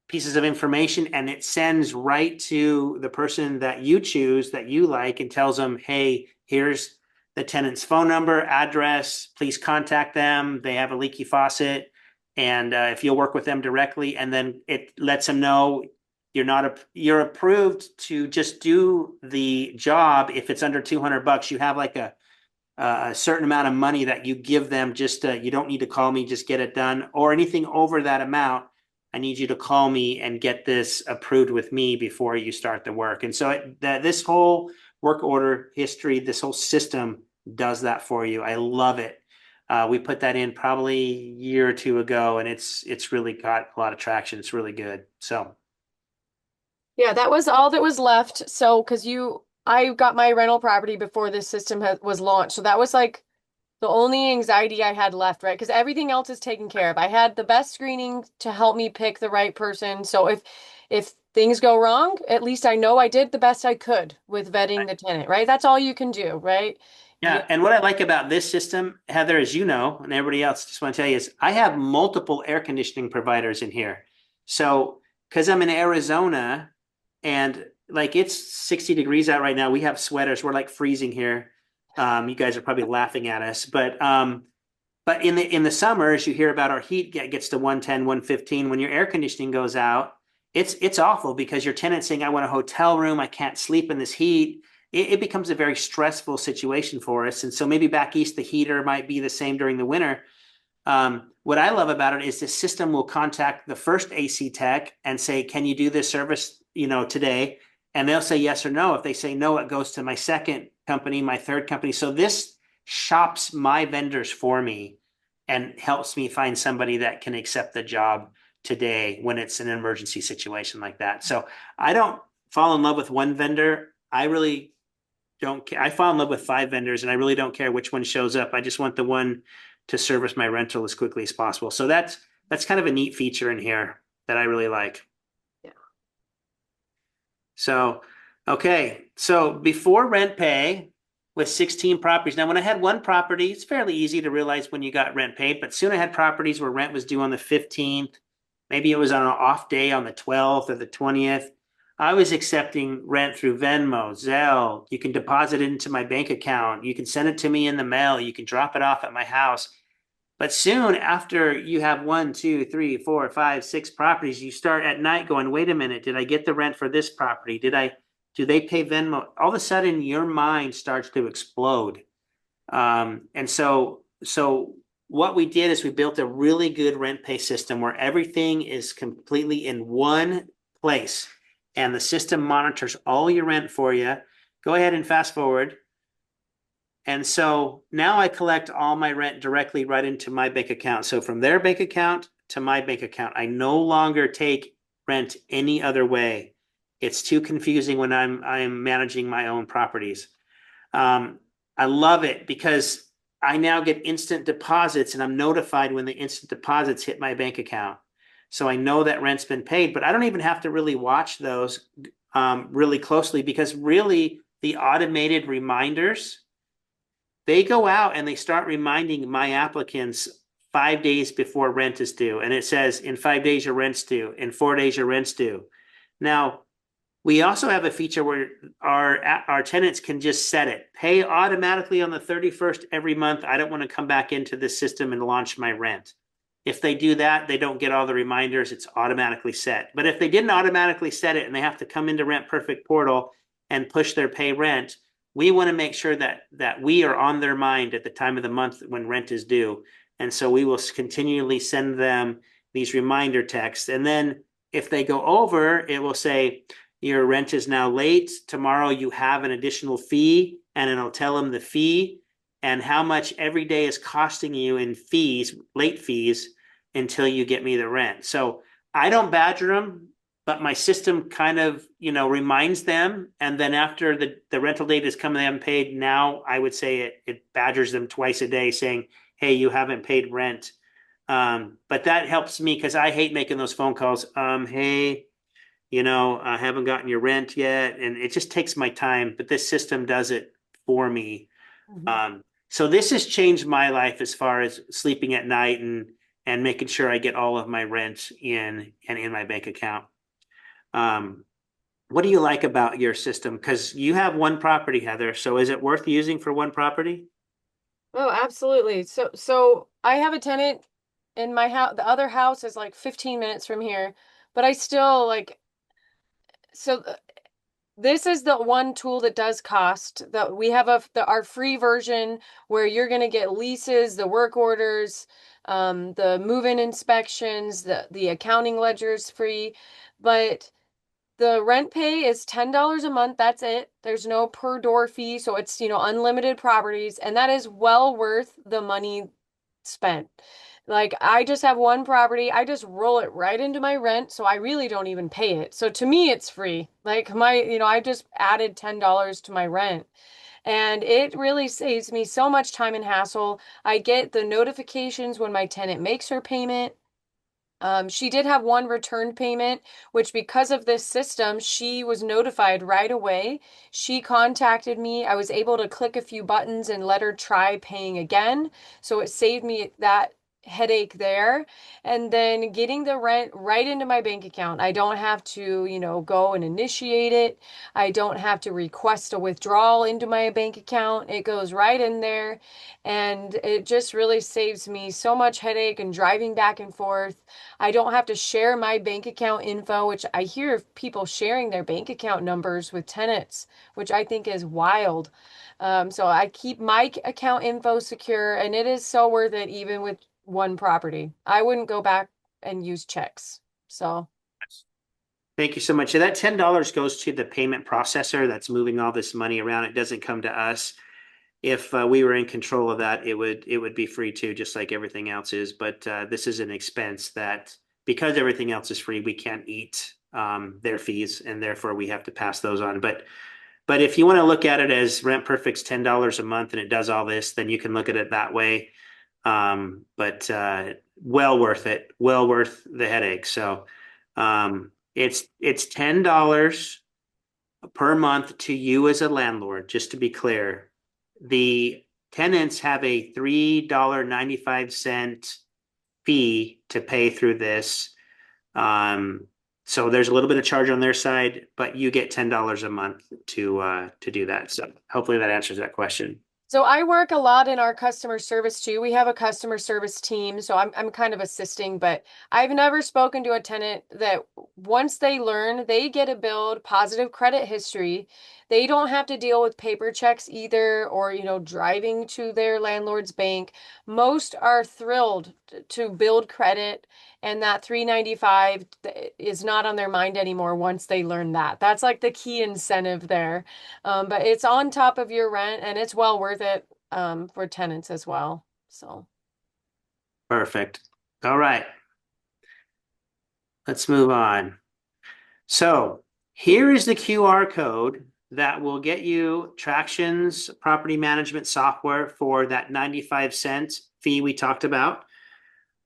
pieces of information, and it sends right to the person that you choose, that you like, and tells them, hey, here's the tenant's phone number, address, please contact them. They have a leaky faucet. And if you'll work with them directly, and then it lets them know you're approved to just do the job. If it's under $200, you have like a certain amount of money that you give them. Just you don't need to call me, just get it done. Or anything over that amount, I need you to call me and get this approved with me before you start the work. And so this whole work order history, this whole system does that for you. I love it. We put that in probably a year or two ago, and it's really got a lot of traction. It's really good. So Yeah, that was all that was left. So, I got my rental property before this system was launched. So that was like the only anxiety I had left, right? Because everything else is taken care of. I had the best screening to help me pick the right person. So if things go wrong, at least I know I did the best I could with vetting the tenant, right? That's all you can do, right? yeah, and what I like about this system, Heather, as you know, and everybody else, just want to tell you is I have multiple air conditioning providers in here. So, because I'm in Arizona and like it's 60 degrees out right now, we have sweaters. We're like freezing here. You guys are probably laughing at us, but in the summers, you hear about our heat gets to 110, 115. When your air conditioning goes out, it's awful because your tenant's saying, I want a hotel room. I can't sleep in this heat. It becomes a very stressful situation for us. And so maybe back east, the heater might be the same during the winter. What I love about it is the system will contact the first AC tech and say, can you do this service, today? And they'll say yes or no. If they say no, it goes to my second company, my third company. So this shops my vendors for me and helps me find somebody that can accept the job today when it's an emergency situation like that. So I don't fall in love with one vendor. I really don't care. I fall in love with 5 vendors, and I really don't care which one shows up. I just want the one to service my rental as quickly as possible. So that's kind of a neat feature in here that I really like. Yeah. So, okay. So before rent pay with 16 properties. Now, when I had one property, it's fairly easy to realize when you got rent paid, but soon I had properties where rent was due on the 15th. Maybe it was on an off day on the 12th or the 20th. I was accepting rent through Venmo, Zelle. You can deposit it into my bank account. You can send it to me in the mail. You can drop it off at my house. But soon after you have 1, 2, 3, 4, 5, 6 properties, you start at night going, wait a minute, did I get the rent for this property? Do they pay Venmo? All of a sudden your mind starts to explode. And so what we did is we built a really good rent pay system where everything is completely in one place. And the system monitors all your rent for you. Go ahead and fast forward. And so now I collect all my rent directly right into my bank account. So from their bank account to my bank account, I no longer take rent any other way. It's too confusing when I'm managing my own properties. I love it because I now get instant deposits, and I'm notified when the instant deposits hit my bank account. So I know that rent's been paid, but I don't even have to really watch those really closely, because really the automated reminders, they go out and they start reminding my applicants 5 days before rent is due. And it says, in 5 days, your rent's due. In 4 days, your rent's due. Now, we also have a feature where our tenants can just set it. Pay automatically on the 31st every month. I don't want to come back into this system and launch my rent. If they do that, they don't get all the reminders. It's automatically set. But if they didn't automatically set it and they have to come into Rent Perfect portal and push their pay rent, we want to make sure that we are on their mind at the time of the month when rent is due. And so we will continually send them these reminder texts. And then if they go over, it will say, your rent is now late. Tomorrow you have an additional fee, and it'll tell them the fee and how much every day is costing you in fees, late fees, until you get me the rent. So I don't badger them, but my system kind of, reminds them. And then after the rental date is coming, they haven't paid. Now I would say it badgers them twice a day saying, hey, you haven't paid rent. But that helps me because I hate making those phone calls. Hey, I haven't gotten your rent yet. And it just takes my time, but this system does it for me. Mhm. So this has changed my life as far as sleeping at night and making sure I get all of my rent in and in my bank account. What do you like about your system? Because you have one property, Heather. So is it worth using for one property? Oh, absolutely. So I have a tenant in my house. The other house is like 15 minutes from here, but I still like so this is the one tool that does cost. That we have our free version where you're going to get leases, the work orders, the move-in inspections, the accounting ledgers free, but the rent pay is $10 a month. That's it. There's no per door fee, so it's, unlimited properties, and that is well worth the money spent. Like I just have one property. I just roll it right into my rent, so I really don't even pay it. So to me, it's free. Like I just added $10 to my rent. And it really saves me so much time and hassle. I get the notifications when my tenant makes her payment. She did have one returned payment, which because of this system, she was notified right away. She contacted me. I was able to click a few buttons and let her try paying again. So it saved me that headache there. And then getting the rent right into my bank account. I don't have to, go and initiate it. I don't have to request a withdrawal into my bank account. It goes right in there. And it just really saves me so much headache and driving back and forth. I don't have to share my bank account info, which I hear of people sharing their bank account numbers with tenants, which I think is wild. So I keep my account info secure, and it is so worth it, even with one property. I wouldn't go back and use checks. So, Thank you so much. So that $10 goes to the payment processor that's moving all this money around. It doesn't come to us. If we were in control of that, it would be free too, just like everything else is. But this is an expense that, because everything else is free, we can't eat their fees, and therefore we have to pass those on. But if you want to look at it as Rent Perfect's $10 a month and it does all this, then you can look at it that way. But well worth it, well worth the headache. So it's $10 per month to you as a landlord, just to be clear. The tenants have a $3.95 fee to pay through this. So there's a little bit of charge on their side, but you get $10 a month to do that. So hopefully that answers that question. So I work a lot in our customer service too. We have a customer service team, so I'm kind of assisting, but I've never spoken to a tenant that once they learn, they get a build positive credit history. They don't have to deal with paper checks either or, driving to their landlord's bank. Most are thrilled to build credit, and that 395 is not on their mind anymore once they learn that. That's like the key incentive there. But it's on top of your rent and it's well worth it for tenants as well. So Perfect. All right. Let's move on. So here is the QR code that will get you Traction's property management software for that 95 cent fee we talked about.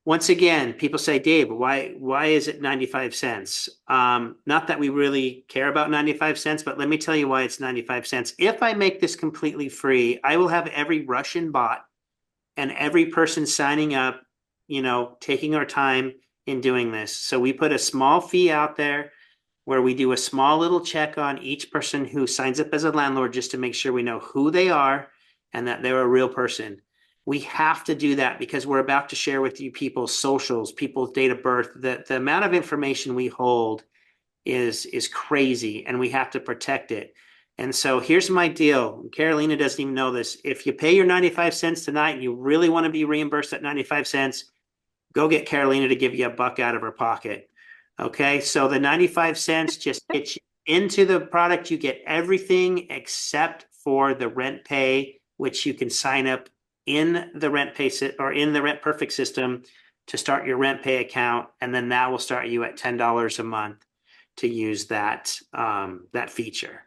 Once again, people say, Dave, why is it 95 cents? Not that we really care about 95 cents, but let me tell you why it's 95 cents. If I make this completely free, I will have every Russian bot and every person signing up, taking our time in doing this. So we put a small fee out there where we do a small little check on each person who signs up as a landlord, just to make sure we know who they are and that they're a real person. We have to do that because we're about to share with you people's socials, people's date of birth. The amount of information we hold is crazy, and we have to protect it. And so here's my deal. Carolina doesn't even know this. If you pay your 95 cents tonight and you really want to be reimbursed at 95 cents, go get Carolina to give you a buck out of her pocket. Okay, so the 95 cents just gets you into the product. You get everything except for the rent pay, which you can sign up in the rent pay or in the Rent Perfect system to start your rent pay account, and then that will start you at $10 a month to use that feature.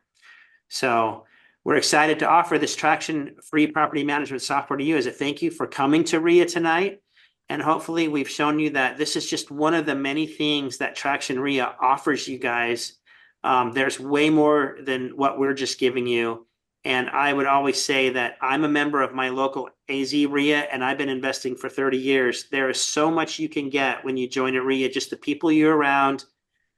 So we're excited to offer this Traction free property management software to you as a thank you for coming to REIA tonight. And hopefully we've shown you that this is just one of the many things that Traction REIA offers you guys. There's way more than what we're just giving you. And I would always say that I'm a member of my local AZ REIA, and I've been investing for 30 years. There is so much you can get when you join a REIA, just the people you're around.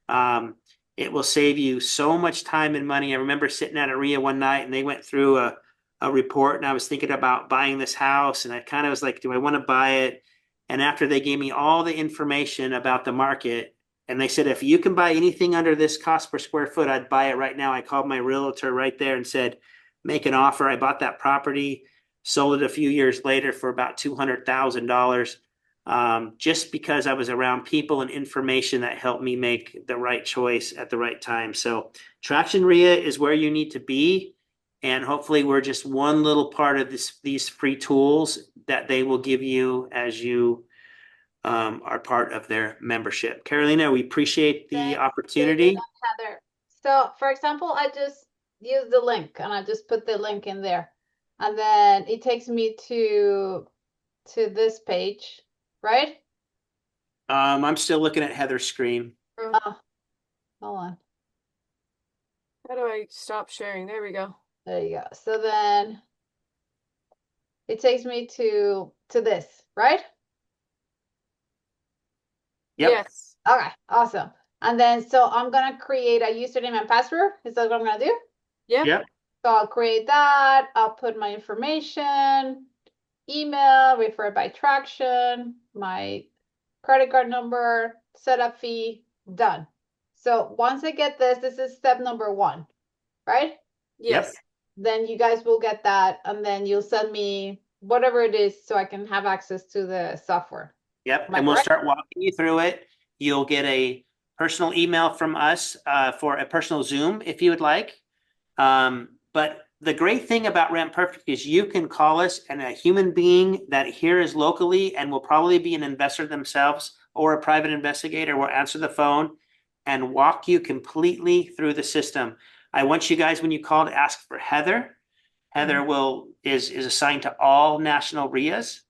It will save you so much time and money. I remember sitting at a REIA one night and they went through a report, and I was thinking about buying this house, and I kind of was like, do I want to buy it? And after they gave me all the information about the market, and they said, if you can buy anything under this cost per square foot, I'd buy it right now. I called my realtor right there and said, make an offer. I bought that property, sold it a few years later for about $200,000. Just because I was around people and information that helped me make the right choice at the right time. So Traction REIA is where you need to be. And hopefully we're just one little part of these free tools that they will give you as you are part of their membership. Carolina, we appreciate the Thanks, opportunity. David and Heather. So, for example, I just use the link and I just put the link in there, and then it takes me to this page, right? I'm still looking at Heather's screen. Oh, hold on. How do I stop sharing? There we go. There you go. So then it takes me to this, right? Yep. Yes. Okay, awesome. And then so I'm gonna create a username and password. Is that what I'm gonna do? Yeah. Yep. So I'll create that. I'll put my information, email, referred by Traction, my credit card number, setup fee, done. So once I get this is step number 1, right? Yes. Then you guys will get that, and then you'll send me whatever it is so I can have access to the software. Yep. Am I And we'll correct? start walking you through it. You'll get a personal email from us for a personal Zoom if you would like. But the great thing about Rent Perfect is you can call us, and a human being that here is locally and will probably be an investor themselves or a private investigator will answer the phone and walk you completely through the system. I want you guys, when you call, to ask for Heather. Heather is assigned to all national REIAs,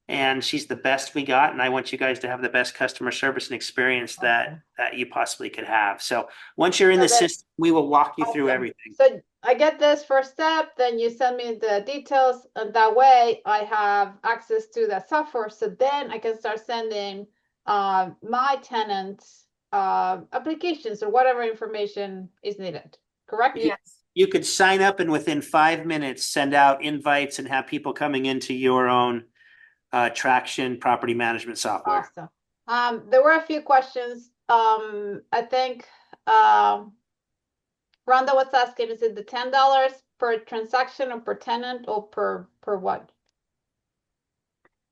and she's the best we got. And I want you guys to have the best customer service and experience that you possibly could have. So once you're in the system, we will walk you through everything. So I get this first step, then you send me the details, and that way I have access to that software. So then I can start sending my tenants applications or whatever information is needed. Correct? Yes. You could sign up and within 5 minutes send out invites and have people coming into your own Traction property management software. Awesome. There were a few questions. I think Rhonda was asking, is it the $10 per transaction or per tenant or per what?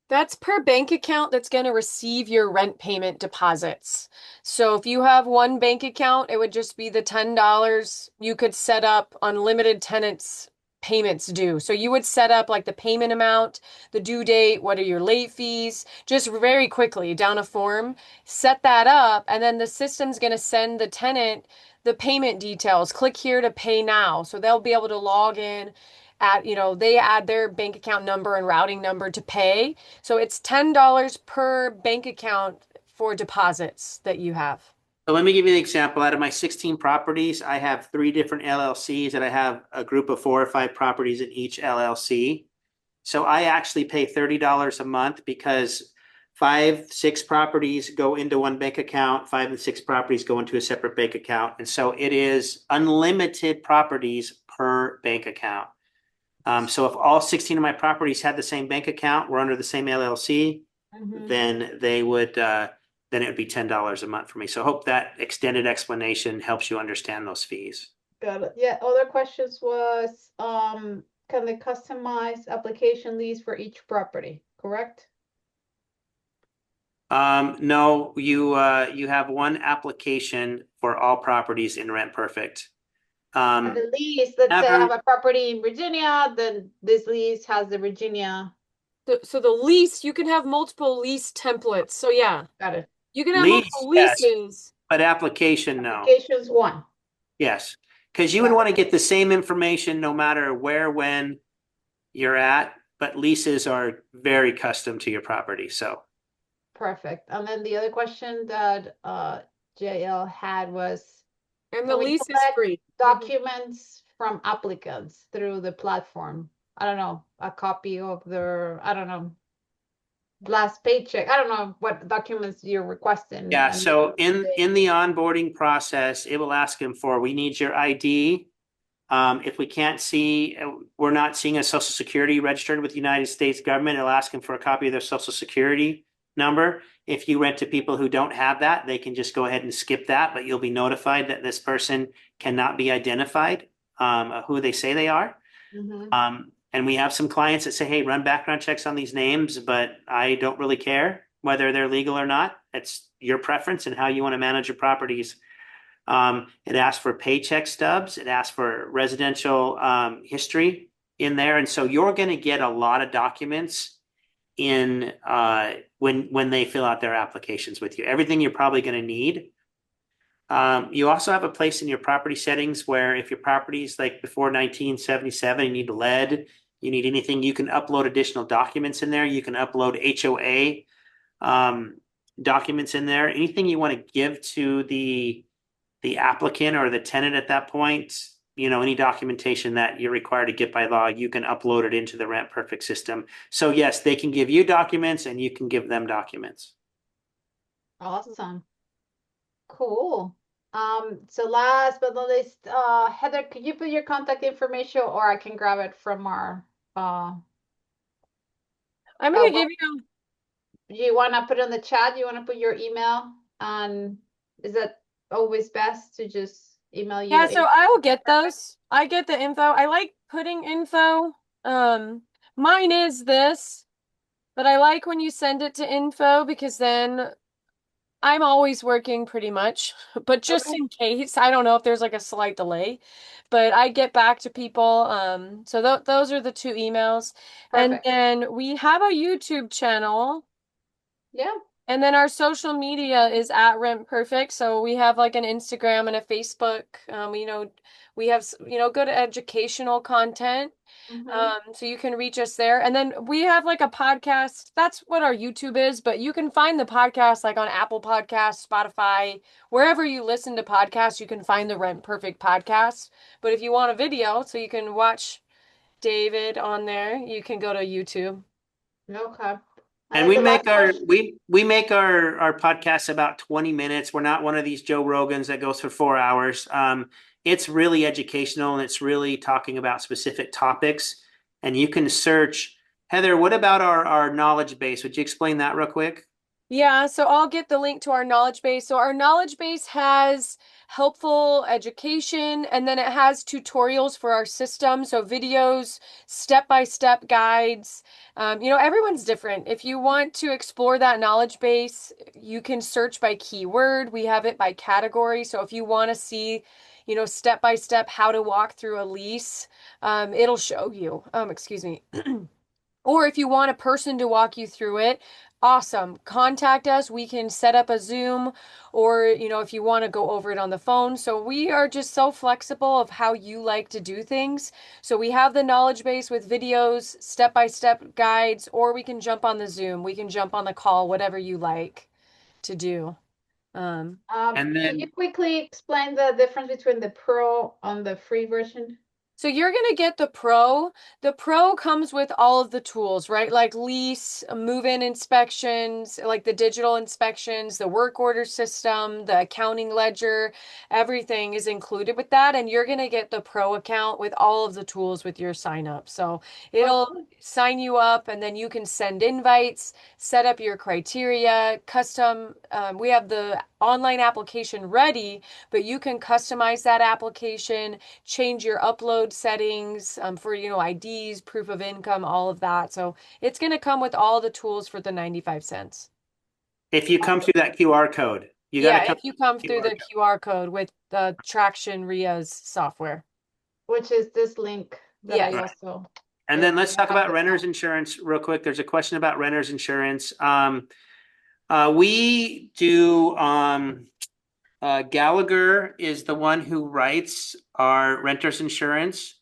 That's per bank account that's going to receive your rent payment deposits. So if you have one bank account, it would just be the $10. You could set up unlimited tenants payments due. So you would set up like the payment amount, the due date, what are your late fees, just very quickly down a form, set that up, and then the system's going to send the tenant the payment details. Click here to pay now. So they'll be able to log in at, they add their bank account number and routing number to pay. So it's $10 per bank account for deposits that you have. So let me give you an example. Out of my 16 properties, I have 3 different LLCs, and I have a group of 4 or 5 properties in each LLC. So I actually pay $30 a month because 5, 6 properties go into one bank account, 5 and 6 properties go into a separate bank account. And so it is unlimited properties per bank account. So if all 16 of my properties had the same bank account, were under the same LLC, then they would, then it would be $10 a month for me. So I hope that extended explanation helps you understand those fees. Got it. Yeah, other questions was, can they customize application leads for each property, correct? No, you have one application for all properties in Rent Perfect. And the lease, let's say I have a property in Virginia, then this lease has the Virginia. So the lease, you can have multiple lease templates. So yeah, Got it. you can have Lease, multiple yes, leases. but application, no. Application's one. Yes, because you would want to get the same information no matter where, when you're at, but leases are very custom to your property. So Perfect. And then the other question that JL had was, And the can we lease is collect free. documents from applicants through the platform? I don't know, a copy of their, I don't know, last paycheck. I don't know what documents you're requesting. Yeah, And so in the onboarding process, it will ask them for, we need your ID. If we can't see, we're not seeing a social security registered with the United States government, it'll ask them for a copy of their social security number. If you rent to people who don't have that, they can just go ahead and skip that, but you'll be notified that this person cannot be identified, who they say they are. And we have some clients that say, hey, run background checks on these names, but I don't really care whether they're legal or not. It's your preference and how you want to manage your properties. It asks for paycheck stubs. It asks for residential history in there. And so you're going to get a lot of documents in when they fill out their applications with you. Everything you're probably going to need. You also have a place in your property settings where if your property is like before 1977, you need lead, you need anything, you can upload additional documents in there. You can upload HOA documents in there. Anything you want to give to the applicant or the tenant at that point, any documentation that you're required to get by law, you can upload it into the Rent Perfect system. So yes, they can give you documents and you can give them documents. Awesome. Cool. So last but not least, Heather, could you put your contact information or I can grab it from our I'm gonna give you. Do you want to put it in the chat? You want to put your email? And is that always best to just email you? Yeah, so I will get those. I get the info. I like putting info. Mine is this, but I like when you send it to info because then I'm always working pretty much, but just Okay. in case, I don't know if there's like a slight delay, but I get back to people. So those are the two emails. And Perfect. then we have a YouTube channel. Yeah. And then our social media is at Rent Perfect. So we have like an Instagram and a Facebook. We have, good educational content. So you can reach us there. And then we have like a podcast. That's what our YouTube is, but you can find the podcast like on Apple Podcasts, Spotify, wherever you listen to podcasts, you can find the Rent Perfect podcast. But if you want a video so you can watch David on there, you can go to YouTube. Okay. And we make our podcasts about 20 minutes. We're not one of these Joe Rogans that goes for 4 hours. It's really educational and it's really talking about specific topics. And you can search. Heather, what about our knowledge base? Would you explain that real quick? Yeah, so I'll get the link to our knowledge base. So our knowledge base has helpful education and then it has tutorials for our system. So videos, step-by-step guides. Everyone's different. If you want to explore that knowledge base, you can search by keyword. We have it by category. So if you want to see, step-by-step how to walk through a lease, it'll show you. Excuse me. Or if you want a person to walk you through it, awesome. Contact us. We can set up a Zoom or, if you want to go over it on the phone. So we are just so flexible of how you like to do things. So we have the knowledge base with videos, step-by-step guides, or we can jump on the Zoom. We can jump on the call, whatever you like to do. And Can then you quickly explain the difference between the pro and the free version? So you're going to get the Pro. The Pro comes with all of the tools, right? Like lease, move-in inspections, like the digital inspections, the work order system, the accounting ledger, everything is included with that. And you're going to get the Pro account with all of the tools with your sign up. So it'll sign you up and then you can send invites, set up your criteria, custom. We have the online application ready, but you can customize that application, change your upload settings for IDs, proof of income, all of that. So it's going to come with all the tools for the 95 cents. if you come through that QR code, you got to come if you come through QR the code. QR code with the Traction REIA's software. Which is this link that I Right. also. And then let's talk about renter's insurance real quick. There's a question about renter's insurance. We do Gallagher is the one who writes our renter's insurance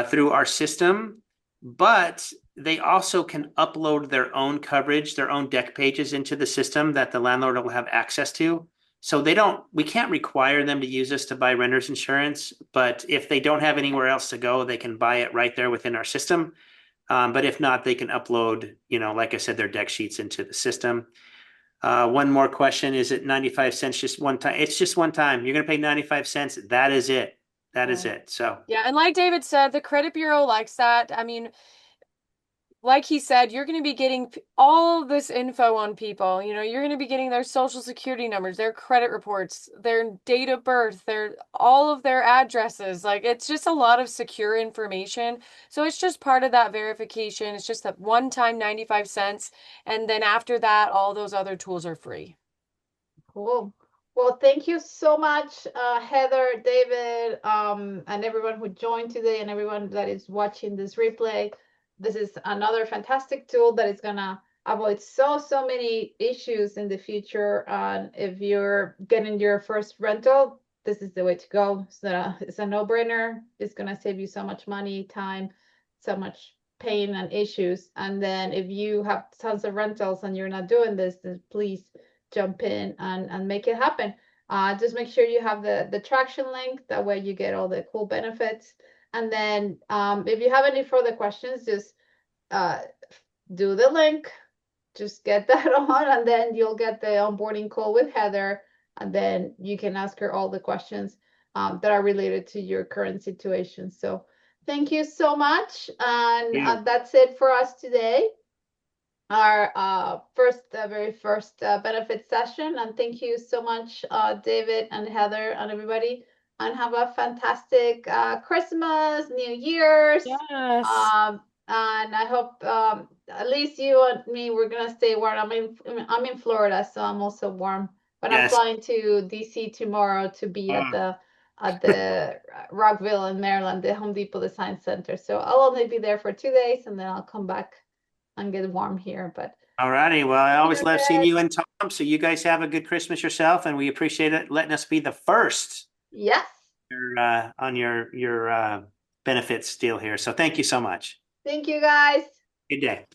through our system, but they also can upload their own coverage, their own deck pages into the system that the landlord will have access to. So we can't require them to use us to buy renter's insurance, but if they don't have anywhere else to go, they can buy it right there within our system. But if not, they can upload, like I said, their deck sheets into the system. One more question. Is it 95 cents just one time? It's just one time. You're going to pay 95 cents. That is it. That is it. So Yeah, and like David said, the credit bureau likes that. I mean, like he said, you're going to be getting all this info on people. You're going to be getting their social security numbers, their credit reports, their date of birth, all of their addresses. Like it's just a lot of secure information. So it's just part of that verification. It's just that one time 95 cents. And then after that, all those other tools are free. Cool. Well, thank you so much, Heather, David, and everyone who joined today and everyone that is watching this replay. This is another fantastic tool that is gonna avoid so many issues in the future. And if you're getting your first rental, this is the way to go. It's a no-brainer. It's gonna save you so much money, time, so much pain and issues. And then if you have tons of rentals and you're not doing this, then please jump in and make it happen. Just make sure you have the traction link. That way you get all the cool benefits. And then if you have any further questions, just do the link, just get that on, and then you'll get the onboarding call with Heather. And then you can ask her all the questions that are related to your current situation. So thank you so much. And that's it for us today. Our very first benefit session. And thank you so much, David and Heather and everybody. And have a fantastic Christmas, New Year's. Yes. And I hope at least you and me, we're gonna stay warm. I'm in Florida, so I'm also warm. But I'm flying to DC tomorrow to be at the Rockville in Maryland, the Home Depot Design Center. So I'll only be there for 2 days, and then I'll come back and get warm here. But all righty. Well, I always love seeing you and Tom. So you guys have a good Christmas yourself, and we appreciate it letting us be the first. Yes. On your benefits deal here. So thank you so much. Thank you, guys. Good day.